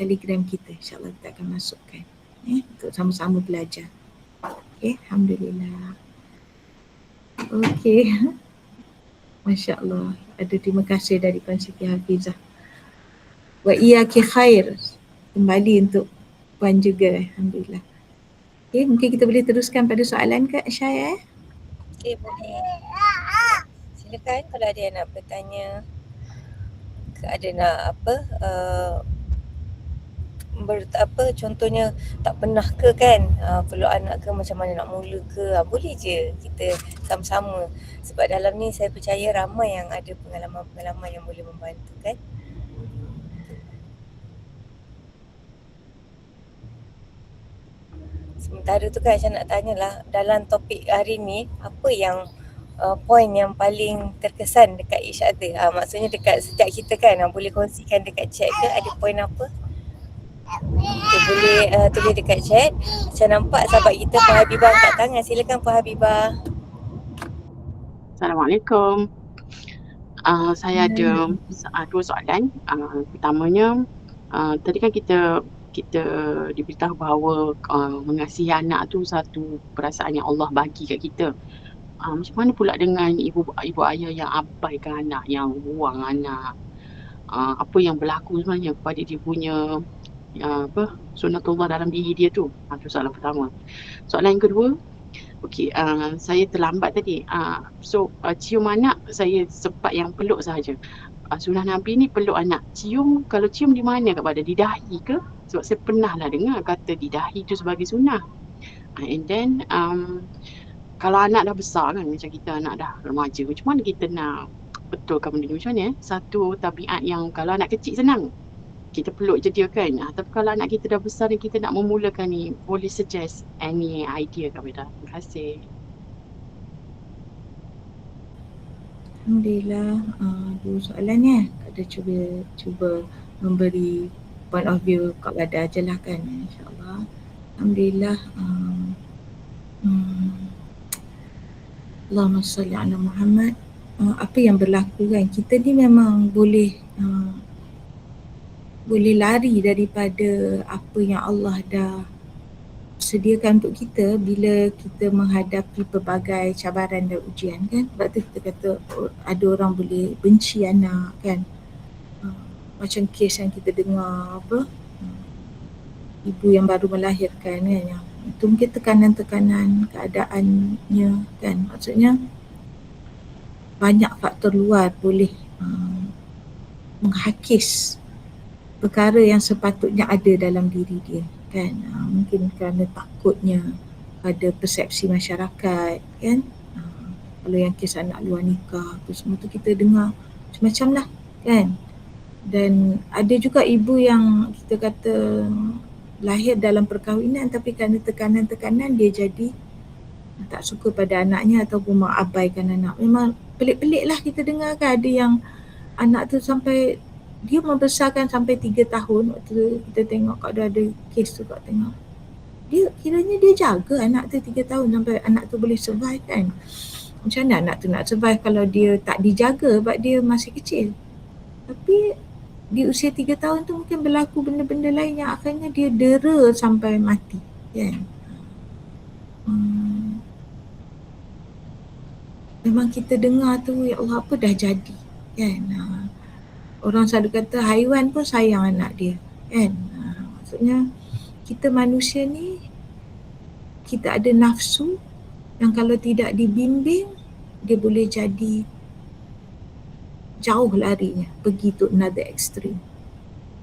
Telegram kita, insyaAllah kita akan masukkan untuk sama-sama belajar. Okay, Alhamdulillah. Okay, Masya Allah, ada terima kasih dari Puan Siti Hafizah. Wa iyaki khair, kembali untuk Puan juga, Alhamdulillah. Okay, mungkin kita boleh teruskan pada soalan ke Syah? Okay, boleh. Silakan kalau ada yang nak bertanya, ada nak contohnya tak pernah ke kan peluk anak ke, macam mana nak mula ke, boleh je kita sama-sama, sebab dalam ni saya percaya ramai yang ada pengalaman-pengalaman yang boleh membantu kan. Sementara tu kan saya nak tanyalah, dalam topik hari ni apa yang poin yang paling terkesan dekat each other, maksudnya dekat setiap kita kan, boleh kongsikan dekat chat ke, ada poin apa? Okay, boleh tulis dekat chat. Saya nampak sahabat kita Puan Habibah angkat tangan. Silakan Puan Habibah. Assalamualaikum. Saya ada dua soalan. Pertamanya, tadi kan kita diberitahu bahawa mengasihi anak tu satu perasaan yang Allah bagi kat kita. Macam mana pula dengan ibu ayah yang abaikan anak, yang buang anak? Apa yang berlaku sebenarnya kepada dia punya sunnatullah dalam diri dia tu? Itu soalan pertama. Soalan yang kedua, saya terlambat tadi. Cium anak saya sempat yang peluk sahaja. Sunnah Nabi ni peluk anak. Kalau cium di mana kepada? Di dahi ke? Sebab saya pernah lah dengar kata di dahi tu sebagai sunnah. And then kalau anak dah besar kan, macam kita anak dah remaja, macam mana kita nak betulkan benda ni? Macam mana? Satu tabiat yang kalau anak kecil senang, kita peluk je dia kan. Tapi kalau anak kita dah besar dan kita nak memulakan ni, boleh suggest any idea kepada? Terima kasih. Alhamdulillah, dua soalan Ada cuba memberi point of view Kak Wada je lah kan, insyaAllah. Alhamdulillah. Allahumma salli ala Muhammad. Apa yang berlaku kan, kita ni memang boleh lari daripada apa yang Allah dah sediakan untuk kita bila kita menghadapi pelbagai cabaran dan ujian kan. Sebab tu kita kata ada orang boleh benci anak kan. Macam kes yang kita dengar ibu yang baru melahirkan kan, itu mungkin tekanan-tekanan keadaannya kan. Maksudnya banyak faktor luar boleh menghakis perkara yang sepatutnya ada dalam diri dia kan. Mungkin kerana takutnya pada persepsi masyarakat kan. Kalau yang kes anak luar nikah tu semua tu kita dengar macam-macam lah kan. Dan ada juga ibu yang kita kata lahir dalam perkahwinan tapi kerana tekanan-tekanan dia jadi tak suka pada anaknya ataupun mengabaikan anak. Memang pelik-pelik lah kita dengar kan, ada yang anak tu sampai dia membesarkan sampai 3 tahun. Waktu kita tengok kalau ada kes tu, kat tengok dia kiranya dia jaga anak tu 3 tahun sampai anak tu boleh survive kan. Macam mana anak tu nak survive kalau dia tak dijaga sebab dia masih kecil. Tapi di usia 3 tahun tu mungkin berlaku benda-benda lain yang akhirnya dia dera sampai mati kan. Memang kita dengar tu, ya Allah apa dah jadi kan. Orang selalu kata haiwan pun sayang anak dia kan. Maksudnya kita manusia ni, kita ada nafsu yang kalau tidak dibimbing dia boleh jadi jauh larinya, pergi to another extreme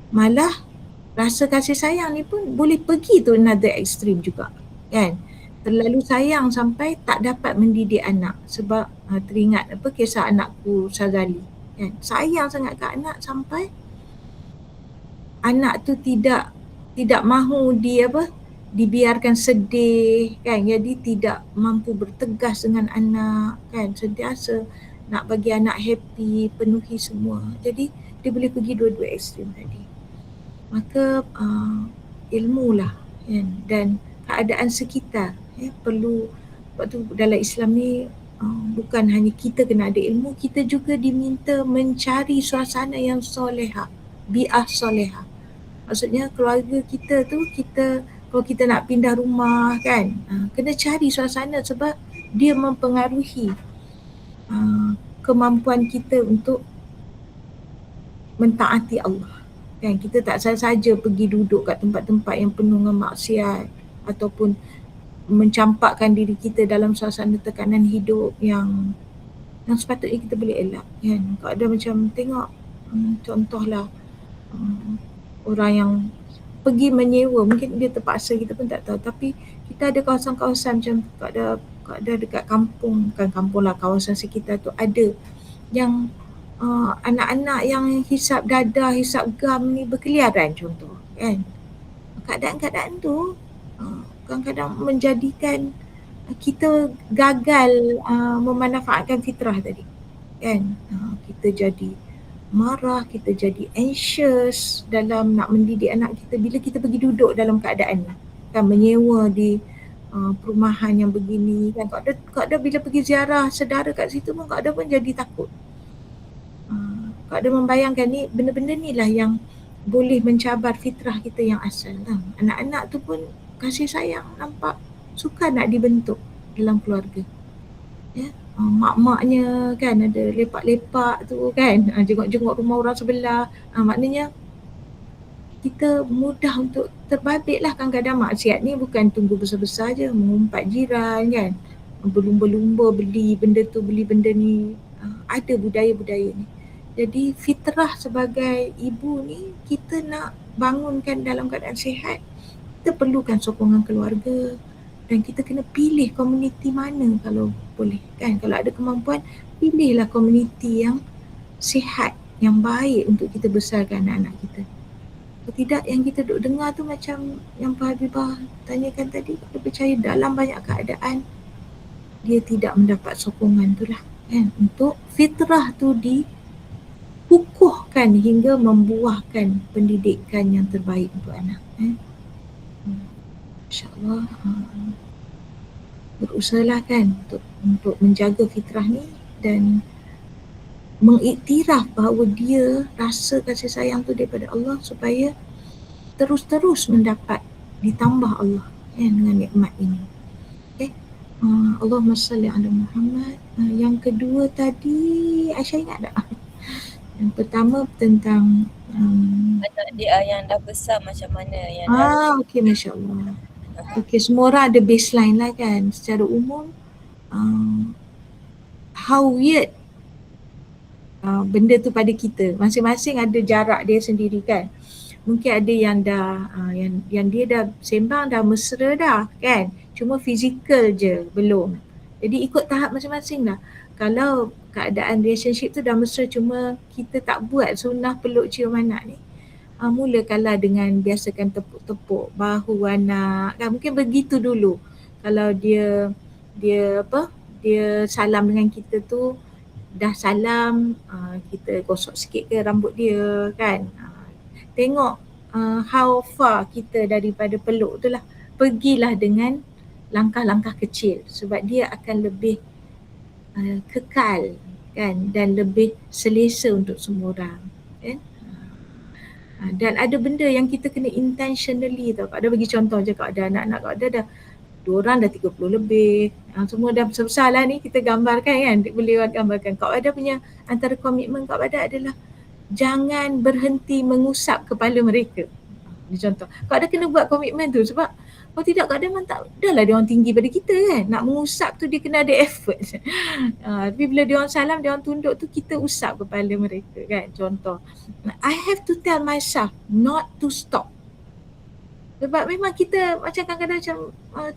Malah rasa kasih sayang ni pun boleh pergi tu another extreme juga, kan. Terlalu sayang sampai tak dapat mendidik anak sebab teringat apa kisah anakku Syazali, kan. Sayang sangat ke anak sampai anak tu tidak mahu dibiarkan sedih, kan. Jadi tidak mampu bertegas dengan anak, kan. Sentiasa nak bagi anak happy, penuhi semua. Jadi dia boleh pergi dua-dua ekstrim tadi. Maka ilmu lah, kan, dan keadaan sekitar perlu. Sebab tu dalam Islam ni bukan hanya kita kena ada ilmu, kita juga diminta mencari suasana yang solehah, bi'ah solehah. Maksudnya keluarga kita tu, kalau kita nak pindah rumah, kan, kena cari suasana sebab dia mempengaruhi kemampuan kita untuk mentaati Allah, kan. Kita tak saja pergi duduk kat tempat-tempat yang penuh dengan maksiat ataupun mencampakkan diri kita dalam suasana tekanan hidup yang sepatutnya kita boleh elak, kan. Kalau ada macam tengok contohlah orang yang pergi menyewa, mungkin dia terpaksa, kita pun tak tahu, tapi kita ada kawasan-kawasan macam ada dekat kampung, bukan kampung lah, kawasan sekitar tu ada yang anak-anak yang hisap dadah, hisap gam ni berkeliaran contoh, kan. Keadaan-keadaan tu kadang-kadang menjadikan kita gagal memanfaatkan fitrah tadi, kan. Kita jadi marah, kita jadi anxious dalam nak mendidik anak kita bila kita pergi duduk dalam keadaan ni, kan, menyewa di perumahan yang begini, kan. Kak ada bila pergi ziarah saudara kat situ pun Kak ada pun jadi takut. Kak ada membayangkan ni benda-benda ni lah yang boleh mencabar fitrah kita yang asal lah. Anak-anak tu pun kasih sayang nampak suka nak dibentuk dalam keluarga, ya. Mak-maknya, kan, ada lepak-lepak tu, kan, jenguk-jenguk rumah orang sebelah. Maknanya kita mudah untuk terbabit lah. Kadang-kadang maksiat ni bukan tunggu besar-besar je, mengumpat jiran, kan, berlumba-lumba beli benda tu, beli benda ni. Ada budaya-budaya ni. Jadi fitrah sebagai ibu ni kita nak bangunkan dalam keadaan sihat, kita perlukan sokongan keluarga dan kita kena pilih komuniti mana kalau boleh, kan. Kalau ada kemampuan, pilihlah komuniti yang sihat, yang baik untuk kita besarkan anak-anak kita. Kalau tidak, yang kita duk dengar tu macam yang Pak Habibah tanyakan tadi, kita percaya dalam banyak keadaan dia tidak mendapat sokongan tu lah, kan, untuk fitrah tu dikukuhkan hingga membuahkan pendidikan yang terbaik untuk anak. InsyaAllah berusahalah, kan, untuk menjaga fitrah ni dan mengiktiraf bahawa dia rasa kasih sayang tu daripada Allah supaya terus-terus mendapat ditambah Allah, kan, dengan nikmat ini. Okay. Allahumma salli ala Muhammad. Yang kedua tadi Aisyah ingat tak? Yang pertama tentang anak dia yang dah besar macam mana yang okey, Masya Allah. Okey, semua orang ada baseline lah, kan. Secara umum how weird benda tu pada kita, masing-masing ada jarak dia sendiri, kan. Mungkin ada yang dah yang dia dah sembang, dah mesra dah, kan, cuma fizikal je belum. Jadi ikut tahap masing-masing lah. Kalau keadaan relationship tu dah mesra cuma kita tak buat sunnah peluk cium anak ni, mulakanlah dengan biasakan tepuk-tepuk bahu anak, kan. Mungkin begitu dulu. Kalau dia salam dengan kita tu, dah salam, kita gosok sikit ke rambut dia, kan. Tengok how far kita daripada peluk tu lah. Pergilah dengan langkah-langkah kecil sebab dia akan lebih kekal, kan, dan lebih selesa untuk semua orang, kan. Dan ada benda yang kita kena intentionally tau. Kak ada bagi contoh je, Kak ada anak-anak Kak ada dah 2 orang dah 30 lebih, semua dah besar-besar lah ni, kita gambarkan, kan, boleh gambarkan. Kak ada punya antara komitmen Kak ada adalah jangan berhenti mengusap kepala mereka. Ni contoh. Kak ada kena buat komitmen tu sebab Kalau tidak kadang tak, dah lah dia orang tinggi pada kita kan. Nak mengusap tu dia kena ada effort. Tapi bila dia orang salam, dia orang tunduk tu, kita usap kepala mereka kan. Contoh, I have to tell myself not to stop. Sebab memang kita macam kadang-kadang macam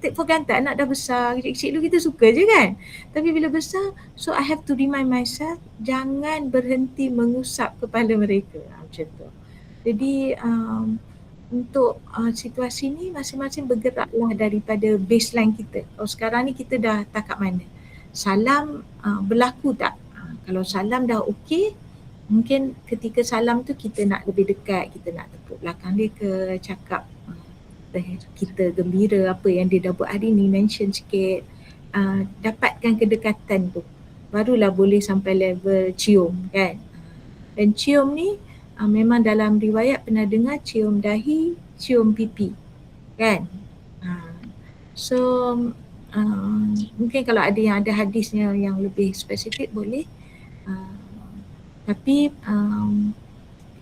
take for granted, anak dah besar, kecil-kecil dulu kita suka je kan. Tapi bila besar, so I have to remind myself, jangan berhenti mengusap kepala mereka. Macam tu. Jadi untuk situasi ni masing-masing bergeraklah daripada baseline kita. Oh sekarang ni kita dah takat mana? Salam berlaku tak? Kalau salam dah okey, mungkin ketika salam tu kita nak lebih dekat, kita nak tepuk belakang dia ke, cakap kita gembira apa yang dia dah buat hari ni, mention sikit, dapatkan kedekatan tu, barulah boleh sampai level cium kan. Dan cium ni memang dalam riwayat pernah dengar cium dahi, cium pipi kan. So mungkin kalau ada yang ada hadisnya yang lebih spesifik boleh, tapi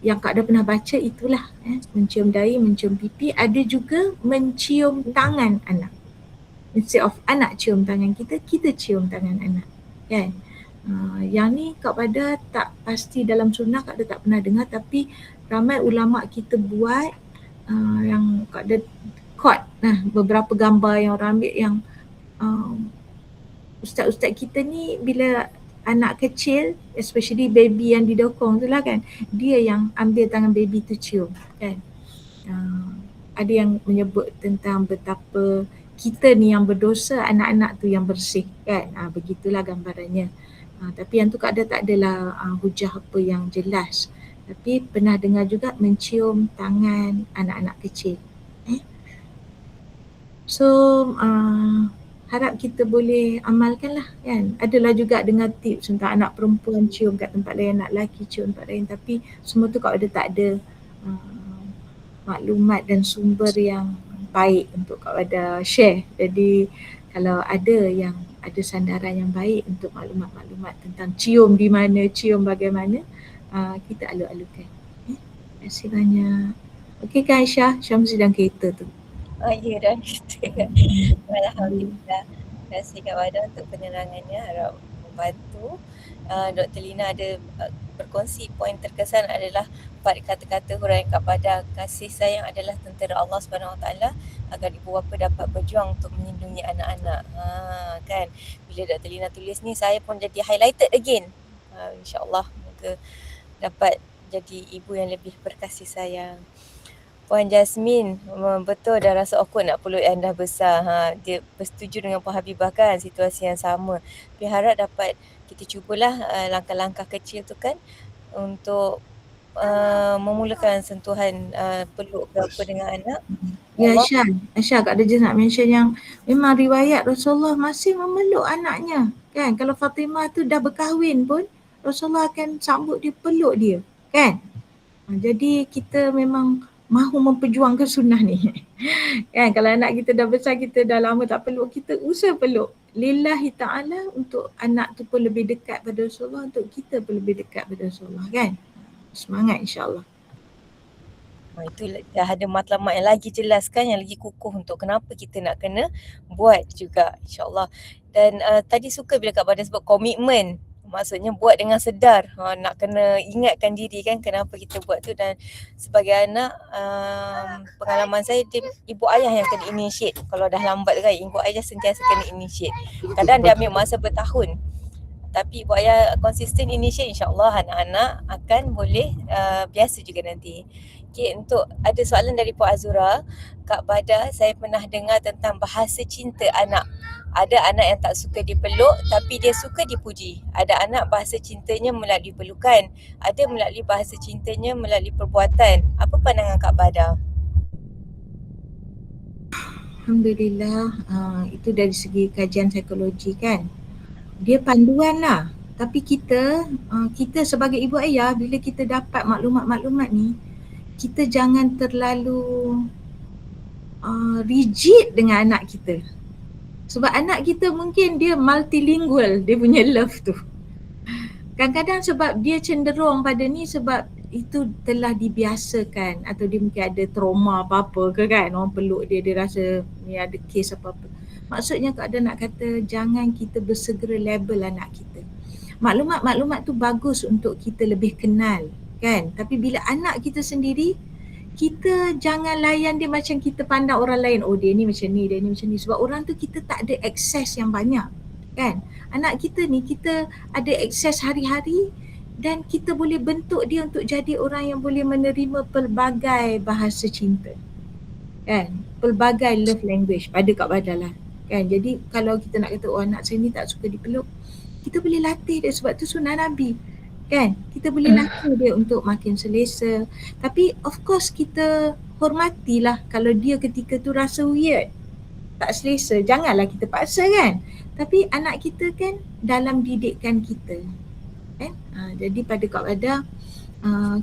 yang Kak dah pernah baca itulah, mencium dahi, mencium pipi. Ada juga mencium tangan anak. Instead of anak cium tangan kita, kita cium tangan anak kan. Yang ni Kak Pada tak pasti dalam sunnah, Kak Pada tak pernah dengar, tapi ramai ulama kita buat yang Kak Pada quote beberapa gambar yang orang ambil yang ustaz-ustaz kita ni bila anak kecil, especially baby yang didokong tu lah kan, dia yang ambil tangan baby tu cium kan. Ada yang menyebut tentang betapa kita ni yang berdosa, anak-anak tu yang bersih kan. Begitulah gambarannya. Tapi yang tu tak adalah hujah apa yang jelas. Tapi pernah dengar juga mencium tangan anak-anak kecil. So harap kita boleh amalkan lah kan. Adalah juga dengar tips tentang anak perempuan cium kat tempat lain, anak lelaki cium tempat lain, tapi semua tu Kak Pada tak ada maklumat dan sumber yang baik untuk Kak Pada share. Jadi kalau ada yang ada sandaran yang baik untuk maklumat-maklumat tentang cium di mana, cium bagaimana, kita alu-alukan. Terima kasih banyak. Okey kan Aisyah? Syamsi dalam kereta tu. Ya dah kita. Alhamdulillah. Terima kasih Kak Wada untuk penerangannya, harap membantu. Dr. Lina ada berkongsi poin terkesan adalah 4 kata-kata huraian Kak Pada. Kasih sayang adalah tentera Allah SWT agar ibu bapa dapat berjuang untuk melindungi anak-anak. Kan, bila Dr. Lina tulis ni saya pun jadi highlighted again. InsyaAllah moga dapat jadi ibu yang lebih berkasih sayang. Puan Jasmine, betul dah rasa awkward nak peluk yang dah besar. Dia bersetuju dengan Puan Habibah kan, situasi yang sama. Tapi harap dapat kita cubalah langkah-langkah kecil tu kan untuk memulakan sentuhan peluk ke apa dengan anak. Ya Aisyah Kak ada je nak mention yang memang riwayat Rasulullah masih memeluk anaknya kan. Kalau Fatimah tu dah berkahwin pun Rasulullah akan sambut dia, peluk dia kan. Jadi kita memang mahu memperjuangkan sunnah ni. Kan kalau anak kita dah besar, kita dah lama tak peluk, kita usaha peluk. Lillahi ta'ala, untuk anak tu pun lebih dekat pada Rasulullah, untuk kita pun lebih dekat pada Rasulullah kan. Semangat insyaAllah. Itu dah ada matlamat yang lagi jelaskan, yang lagi kukuh untuk kenapa kita nak kena buat juga insyaAllah. Dan tadi suka bila Kak Pada sebut komitmen. Maksudnya buat dengan sedar, nak kena ingatkan diri kan kenapa kita buat tu. Dan sebagai anak, pengalaman saya, ibu ayah yang kena initiate. Kalau dah lambat kan, ibu ayah sentiasa kena initiate. Kadang dia ambil masa bertahun, tapi ibu ayah konsisten initiate, insyaAllah anak-anak akan boleh biasa juga nanti. Okay, untuk ada soalan dari Puan Azura, Kak Pada, saya pernah dengar tentang bahasa cinta anak. Ada anak yang tak suka dipeluk tapi dia suka dipuji. Ada anak bahasa cintanya melalui pelukan. Ada melalui bahasa cintanya melalui perbuatan. Apa pandangan Kak Pada? Alhamdulillah, itu dari segi kajian psikologi kan. Dia panduan lah. Tapi kita sebagai ibu ayah, bila kita dapat maklumat-maklumat ni, kita jangan terlalu rigid dengan anak kita. Sebab anak kita mungkin dia multilingual, dia punya love tu. Kadang-kadang sebab dia cenderung pada ni, sebab itu telah dibiasakan atau dia mungkin ada trauma apa-apa ke kan, orang peluk dia, dia rasa ni ada kes apa-apa. Maksudnya ada nak kata jangan kita bersegera label anak kita. Maklumat-maklumat tu bagus untuk kita lebih kenal kan, tapi bila anak kita sendiri, kita jangan layan dia macam kita pandang orang lain, oh dia ni macam ni, dia ni macam ni, sebab orang tu kita tak ada akses yang banyak kan. Anak kita ni kita ada akses hari-hari dan kita boleh bentuk dia untuk jadi orang yang boleh menerima pelbagai bahasa cinta kan, pelbagai love language pada Kak Badal lah kan. Jadi kalau kita nak kata oh anak saya ni tak suka dipeluk, kita boleh latih dia sebab tu sunnah Nabi kan, kita boleh latih dia untuk makin selesa. Tapi of course kita hormatilah kalau dia ketika tu rasa weird, tak selesa, janganlah kita paksa kan. Tapi anak kita kan dalam didikan kita kan. Jadi pada Kak Badal,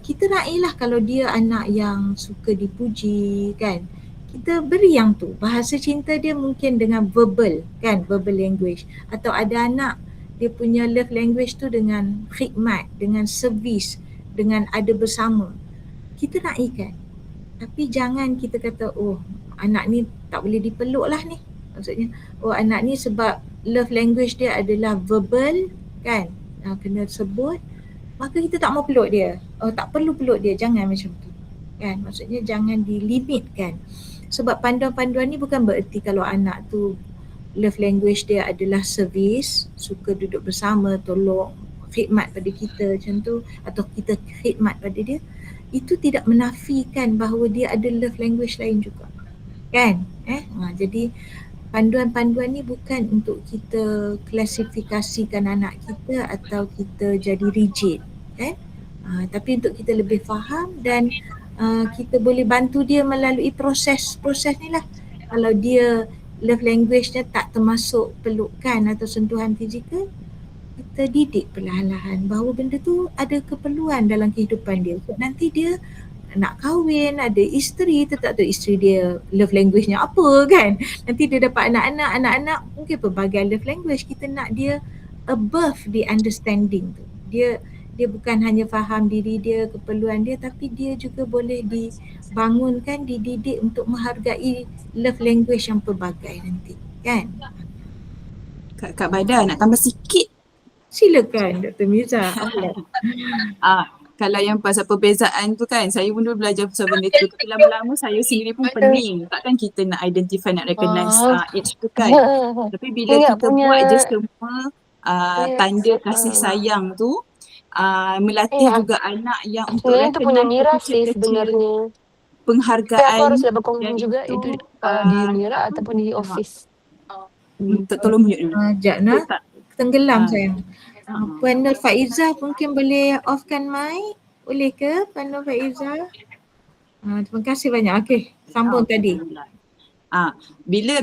kita raihlah kalau dia anak yang suka dipuji kan, kita beri yang tu, bahasa cinta dia mungkin dengan verbal kan, verbal language. Atau ada anak dia punya love language tu dengan khidmat, dengan servis, dengan ada bersama, kita naikkan. Tapi jangan kita kata oh anak ni tak boleh dipeluk lah ni, maksudnya oh anak ni sebab love language dia adalah verbal kan, kena sebut, maka kita tak mau peluk dia, oh tak perlu peluk dia, jangan macam tu kan. Maksudnya jangan dilimitkan, sebab panduan-panduan ni bukan bererti kalau anak tu love language dia adalah servis, suka duduk bersama, tolong, khidmat pada kita macam tu, atau kita khidmat pada dia, itu tidak menafikan bahawa dia ada love language lain juga kan. Jadi panduan-panduan ni bukan untuk kita klasifikasikan anak kita atau kita jadi rigid kan, tapi untuk kita lebih faham dan kita boleh bantu dia melalui proses ni lah. Kalau dia love language-nya tak termasuk pelukan atau sentuhan fizikal, kita didik perlahan-lahan bahawa benda tu ada keperluan dalam kehidupan dia. So, nanti dia nak kahwin, ada isteri, tak tahu isteri dia love language-nya apa kan. Nanti dia dapat anak-anak mungkin pelbagai love language. Kita nak dia above the understanding tu. Dia bukan hanya faham diri dia, keperluan dia, tapi dia juga boleh dibangunkan, dididik untuk menghargai love language yang pelbagai nanti kan. Kak Badal nak tambah sikit. Silakan Dr. Miza. Kalau yang pasal perbezaan tu kan, saya pun dulu belajar pasal benda tu, tapi lama-lama saya sendiri pun pening. Takkan kita nak identify, nak recognize age tu kan. Tapi bila kita buat je semua tanda kasih sayang tu, melatih juga anak yang untuk sebenarnya tu punya recognize Mira sih kecil-kecil sebenarnya. penghargaan. Tapi aku harus dapat confirm yang juga itu di Mira ataupun di office. Tolong mute dulu. Jatna, tenggelam sayang. Ah. Puan Nur Faizah mungkin boleh offkan mic? Boleh ke Puan Nur Faizah? Terima kasih banyak. Okey, sambung tadi. Bila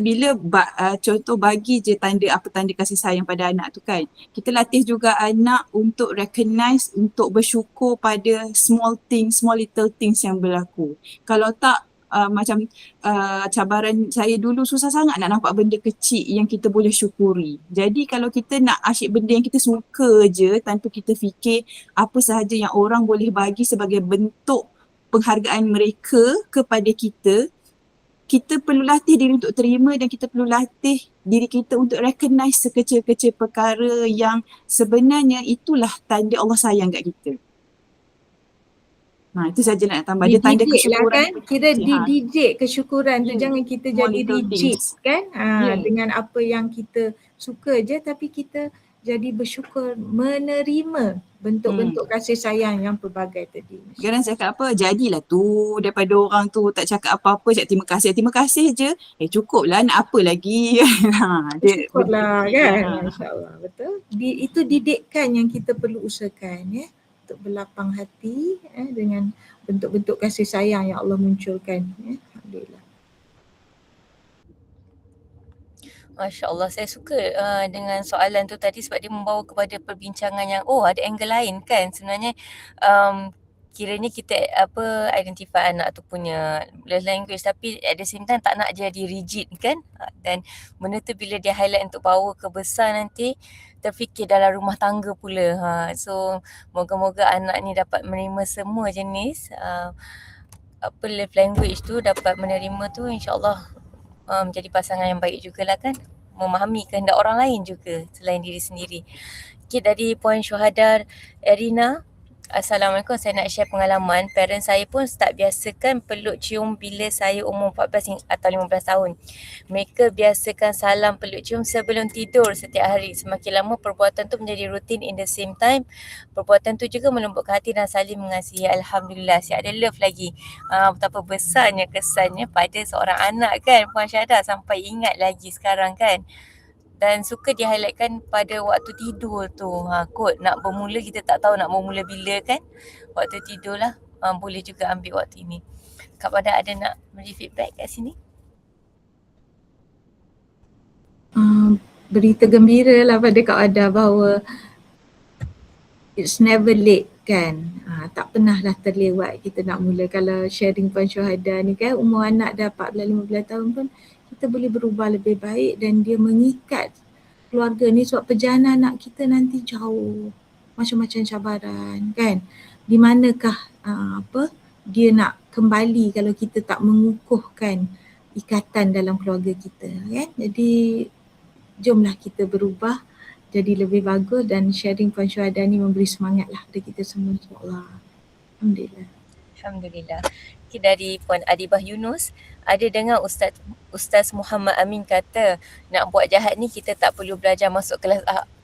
contoh bagi je apa tanda kasih sayang pada anak tu kan, kita latih juga anak untuk recognize, untuk bersyukur pada small little things yang berlaku. Kalau tak cabaran saya dulu susah sangat nak nampak benda kecil yang kita boleh syukuri. Jadi kalau kita nak asyik benda yang kita suka je tanpa kita fikir apa sahaja yang orang boleh bagi sebagai bentuk penghargaan mereka kepada kita, kita perlu latih diri untuk terima dan kita perlu latih diri kita untuk recognize sekecil-kecil perkara yang sebenarnya itulah tanda Allah sayang kat kita. Itu saja nak tambah. Dia tanda kesyukuran. Lah kan? Kira dididik kesyukuran tu, jangan kita jadi rigid kan. Dengan apa yang kita suka je, tapi kita jadi bersyukur menerima bentuk-bentuk kasih sayang yang pelbagai tadi. Jangan cakap apa, jadilah tu daripada orang tu tak cakap apa-apa, cakap terima kasih je. Cukuplah, nak apa lagi. Cukuplah kan. InsyaAllah, betul. Itu didikan yang kita perlu usahakan ya, untuk berlapang hati dengan bentuk-bentuk kasih sayang yang Allah munculkan. Alhamdulillah. Masya Allah, saya suka dengan soalan tu tadi sebab dia membawa kepada perbincangan yang ada angle lain kan. Sebenarnya kiranya kita identify anak tu punya love language, tapi at the same time tak nak jadi rigid kan. Dan benda tu bila dia highlight untuk bawa ke besar nanti terfikir dalam rumah tangga pula. So moga-moga anak ni dapat menerima semua jenis love language tu, dapat menerima tu, insyaAllah menjadi pasangan yang baik jugalah kan, memahami kehendak orang lain juga selain diri sendiri. Okay, dari poin Syuhada Erina, Assalamualaikum, saya nak share pengalaman. Parents saya pun start biasakan peluk cium bila saya umur 14 atau 15 tahun. Mereka biasakan salam peluk cium sebelum tidur setiap hari. Semakin lama perbuatan tu menjadi rutin, in the same time perbuatan tu juga melembutkan hati dan saling mengasihi. Alhamdulillah, siap ada love lagi. Betapa besarnya kesannya pada seorang anak kan Puan Syahda, sampai ingat lagi sekarang kan. Dan suka di-highlightkan pada waktu tidur tu. Kot nak bermula, kita tak tahu nak bermula bila kan. Waktu tidur lah. Boleh juga ambil waktu ini. Kak Pada ada nak beri feedback kat sini? Berita gembira lah pada Kak Ada bahawa it's never late kan. Tak pernah lah terlewat kita nak mula. Kalau sharing Puan Syuhada ni kan, umur anak dah 14-15 tahun pun kita boleh berubah lebih baik, dan dia mengikat keluarga ni sebab perjalanan anak kita nanti jauh, macam-macam cabaran kan. Di manakah dia nak kembali kalau kita tak mengukuhkan ikatan dalam keluarga kita kan. Jadi jomlah kita berubah jadi lebih bagus, dan sharing Puan Syuhada ni memberi semangat lah kepada kita semua, insyaAllah. Alhamdulillah. Alhamdulillah. Okay, dari Puan Adibah Yunus, ada dengar Ustaz Muhammad Amin kata nak buat jahat ni kita tak perlu belajar masuk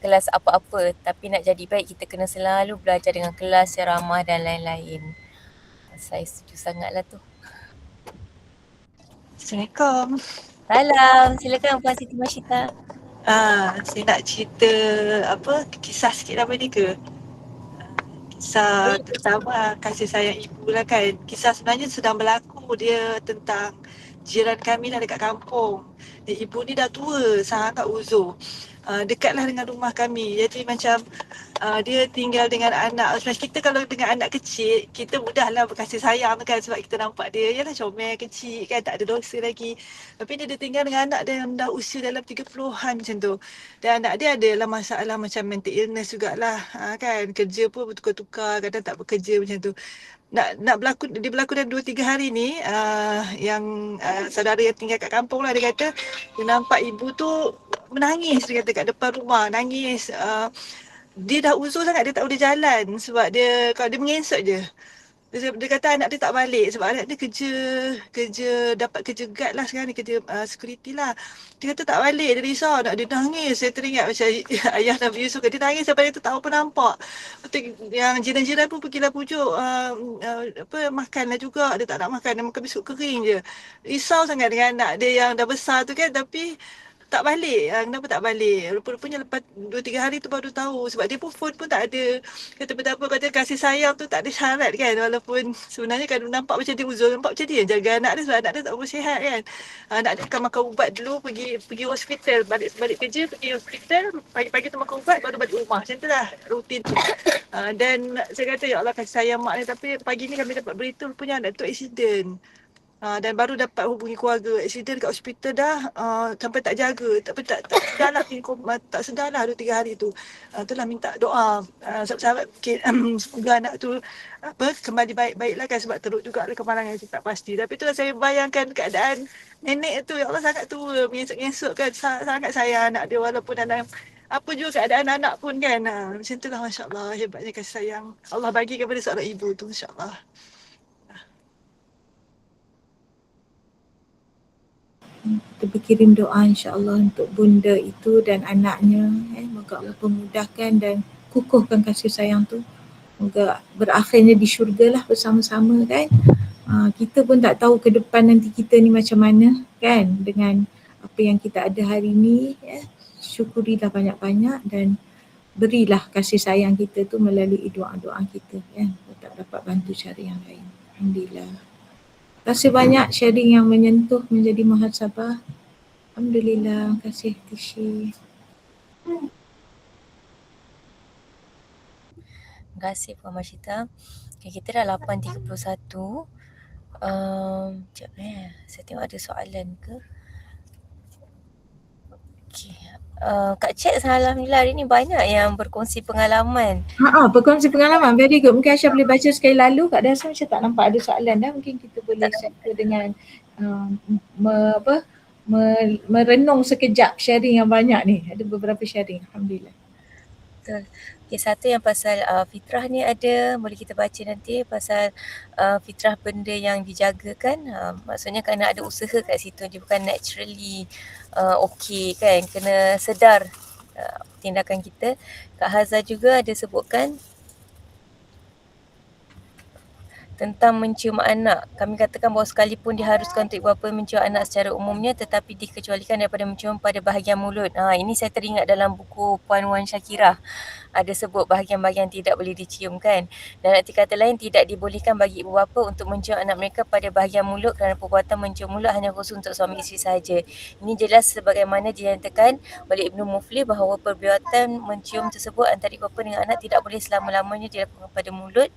kelas apa-apa, tapi nak jadi baik kita kena selalu belajar dengan kelas, ceramah dan lain-lain. Saya setuju sangatlah tu. Assalamualaikum. Salam, silakan Puan Siti Masyita. Saya nak cerita kisah sikit apa ni ke? Kisah terutama kasih sayang ibu lah kan. Kisah sebenarnya sedang berlaku, dia tentang jiran kami lah dekat kampung. Ibu ni dah tua, sangat uzur. Dekatlah dengan rumah kami. Jadi macam dia tinggal dengan anak. Sebab kita kalau dengan anak kecil, kita mudahlah berkasih sayang kan, sebab kita nampak dia yalah comel kecil kan, tak ada dosa lagi. Tapi dia tinggal dengan anak dia yang dah usia dalam 30-an macam tu. Dan anak dia adalah masalah macam mental illness jugalah kan. Kerja pun bertukar-tukar, kadang tak bekerja macam tu. Nak berlaku, dia berlaku dalam 2-3 hari ni, yang saudara yang tinggal kat kampung lah, dia kata dia nampak ibu tu menangis, dia kata kat depan rumah, nangis. Dia dah uzur sangat, dia tak boleh jalan sebab dia, kalau dia mengesok je. Dia kata anak dia tak balik sebab anak dia kerja dapat kerja guard lah sekarang ni, kerja security lah. Dia kata tak balik, dia risau, dia nangis. Saya teringat macam ayah Nabi Yusuf, dia nangis sampai dia tak tahu apa nampak. Betul, yang jiran-jiran pun pergilah pujuk makan lah juga, dia tak nak makan, dia makan biskut kering je. Risau sangat dengan anak dia yang dah besar tu kan, tapi tak balik. Kenapa tak balik? Rupa-rupanya lepas 2-3 hari tu baru tahu. Sebab dia pun phone pun tak ada. Kata betapa kata kasih sayang tu tak ada syarat kan. Walaupun sebenarnya kan nampak macam dia uzur, nampak macam dia yang jaga anak dia sebab anak dia tak bersihat kan. Anak dia akan makan ubat dulu, pergi hospital, balik kerja, pergi hospital, pagi-pagi tu makan ubat, baru balik rumah. Macam tu lah rutin tu. Dan saya kata ya Allah kasih sayang mak ni, tapi pagi ni kami dapat berita rupanya anak tu aksiden. Dan baru dapat hubungi keluarga, aksiden kat hospital dah, sampai tak jaga, tak sedarlah, tak sedarlah 2-3 hari tu. Itulah minta doa sahabat-sahabat, semoga anak tu kembali baik-baiklah kan, sebab teruk jugalah kemalangan, tak pasti. Tapi itulah saya bayangkan keadaan nenek tu, ya Allah sangat tua, mengesok-ngesok kan, sangat sayang anak dia walaupun dalam apa juga keadaan anak pun kan. Macam itulah, masya-Allah, hebatnya kasih sayang Allah bagi kepada seorang ibu tu, insya-Allah. Kita berkirim doa insya-Allah untuk bunda itu dan anaknya. Moga Allah pemudahkan dan kukuhkan kasih sayang tu. Moga berakhirnya di syurga lah bersama-sama kan. Kita pun tak tahu ke depan nanti kita ni macam mana kan, dengan apa yang kita ada hari ni. Syukurilah banyak-banyak dan berilah kasih sayang kita tu melalui doa-doa kita kan. Tak dapat bantu cara yang lain. Alhamdulillah. Terima kasih banyak sharing yang menyentuh, menjadi muhasabah. Alhamdulillah. Terima kasih Tishi. Terima kasih Puan Mashita. Okay, kita dah 8.31. Sekejap saya tengok ada soalan ke. Okay. Kak Cik, alhamdulillah hari ni banyak yang berkongsi pengalaman. Berkongsi pengalaman. Very good. Mungkin Aisyah boleh baca sekali lalu. Kak Dasar macam tak nampak ada soalan dah. Mungkin kita boleh settle dengan merenung sekejap sharing yang banyak ni. Ada beberapa sharing. Alhamdulillah. Betul. Okay, satu yang pasal fitrah ni ada, boleh kita baca nanti pasal fitrah benda yang dijagakan. Maksudnya kena ada usaha kat situ, dia bukan naturally okey kan, kena sedar tindakan kita. Kak Hazah juga ada sebutkan tentang mencium anak. Kami katakan bahawa sekalipun diharuskan untuk ibu bapa mencium anak secara umumnya, tetapi dikecualikan daripada mencium pada bahagian mulut. Ini saya teringat dalam buku Puan Wan Syakirah. Ada sebut bahagian-bahagian tidak boleh dicium kan. Dan arti kata lain, tidak dibolehkan bagi ibu bapa untuk mencium anak mereka pada bahagian mulut kerana perbuatan mencium mulut hanya khusus untuk suami isteri sahaja. Ini jelas sebagaimana dinyatakan oleh Ibnu Muflih bahawa perbuatan mencium tersebut antara ibu bapa dengan anak tidak boleh selama-lamanya dilakukan pada mulut.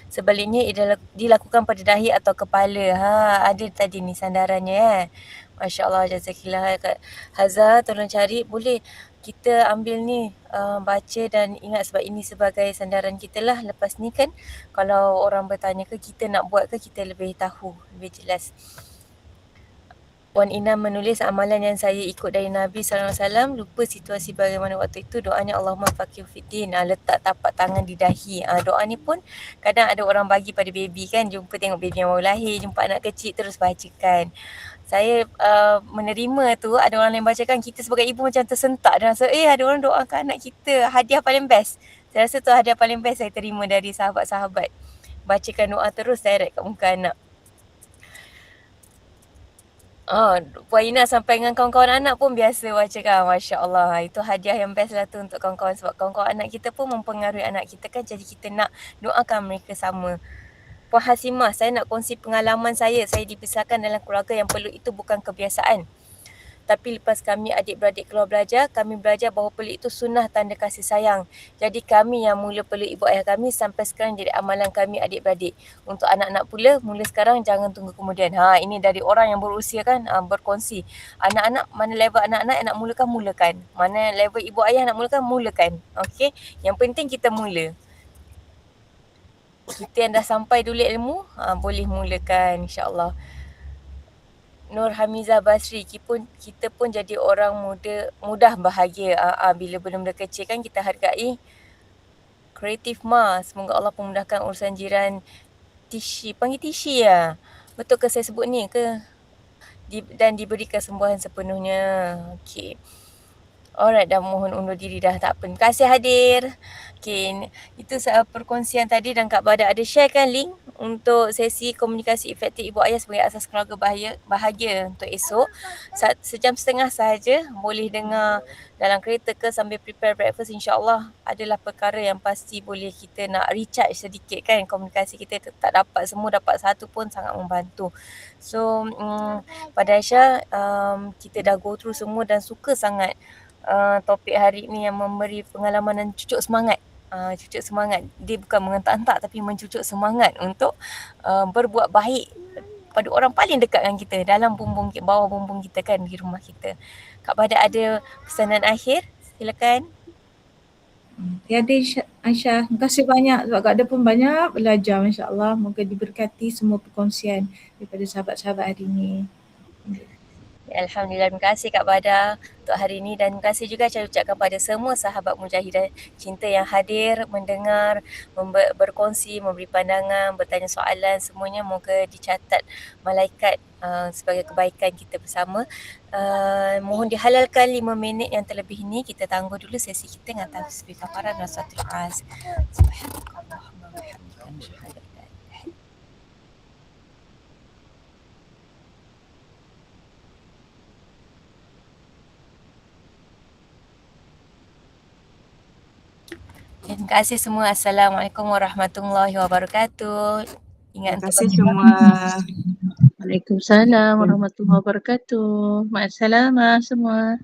Sebaliknya ia dilakukan pada dahi atau kepala. Ada tadi ni sandarannya. Masya Allah, jazakillah. Kak Hazah, tolong cari. Boleh kita ambil ni, baca dan ingat sebab ini sebagai sandaran kita lah. Lepas ni kan kalau orang bertanya ke kita nak buat ke, kita lebih tahu, lebih jelas. Puan Ina menulis amalan yang saya ikut dari Nabi SAW, lupa situasi bagaimana waktu itu, doanya Allahumma faqihu fiddin, letak tapak tangan di dahi. Doa ni pun kadang ada orang bagi pada baby kan, jumpa tengok baby yang baru lahir, jumpa anak kecil terus bacakan. Saya menerima tu, ada orang lain bacakan, kita sebagai ibu macam tersentak dan rasa ada orang doakan anak kita, hadiah paling best. Saya rasa tu hadiah paling best saya terima dari sahabat-sahabat. Bacakan doa terus direct kat muka anak. Puan Ina sampai dengan kawan-kawan anak pun biasa bacakan. Masya Allah. Itu hadiah yang best lah tu untuk kawan-kawan. Sebab kawan-kawan anak kita pun mempengaruhi anak kita kan. Jadi kita nak doakan mereka sama. Puan Hasimah, saya nak kongsi pengalaman saya. Saya dibesarkan dalam keluarga yang peluk itu bukan kebiasaan. Tapi lepas kami adik-beradik keluar belajar, kami belajar bahawa peluk itu sunnah tanda kasih sayang. Jadi kami yang mula peluk ibu ayah kami sampai sekarang jadi amalan kami adik-beradik. Untuk anak-anak pula, mula sekarang jangan tunggu kemudian. Ini dari orang yang berusia kan, berkongsi. Anak-anak, mana level anak-anak yang nak mulakan. Mana level ibu ayah nak mulakan. Okey, yang penting kita mula. Kita yang dah sampai dulu ilmu, boleh mulakan insya-Allah. Nur Hamizah Basri, kita pun jadi orang mudah bahagia bila benda-benda kecil kan kita hargai. Kreatif Ma, semoga Allah memudahkan urusan jiran. Tishi, panggil Tishi ya. Betul ke saya sebut ni ke? Dan diberi kesembuhan sepenuhnya. Okey. Alright, dah mohon undur diri dah, tak apa. Terima kasih hadir. Okay, itu perkongsian tadi dan Kak Bada ada share kan link untuk sesi komunikasi efektif ibu ayah sebagai asas keluarga bahagia untuk esok. Sejam setengah sahaja, boleh dengar dalam kereta ke sambil prepare breakfast. InsyaAllah adalah perkara yang pasti boleh kita nak recharge sedikit kan. Komunikasi kita tak dapat semua, dapat satu pun sangat membantu. So pada Aisyah, kita dah go through semua dan suka sangat topik hari ni yang memberi pengalaman dan cucuk semangat. Cucuk semangat. Dia bukan mengentak-entak tapi mencucuk semangat untuk berbuat baik pada orang paling dekat dengan kita dalam bawah bumbung kita kan di rumah kita. Kak Bada ada pesanan akhir? Silakan. Tiada Aisyah. Terima kasih banyak sebab Kak Ada pun banyak belajar insya-Allah. Moga diberkati semua perkongsian daripada sahabat-sahabat hari ini. Alhamdulillah, terima kasih Kak Bada untuk hari ini dan terima kasih juga saya ucapkan pada semua sahabat Mujahidah Cinta yang hadir, mendengar, berkongsi, memberi pandangan, bertanya soalan, semuanya moga dicatat malaikat sebagai kebaikan kita bersama. Mohon dihalalkan 5 minit yang terlebih ini, kita tangguh dulu sesi kita dengan tasbih kafarah dan salatul az. Subhanallahumma wa bihamdika. Terima kasih semua. Assalamualaikum warahmatullahi wabarakatuh. Ingat Terima kasih semua. Waalaikumsalam warahmatullahi wabarakatuh. Ma'assalamah semua.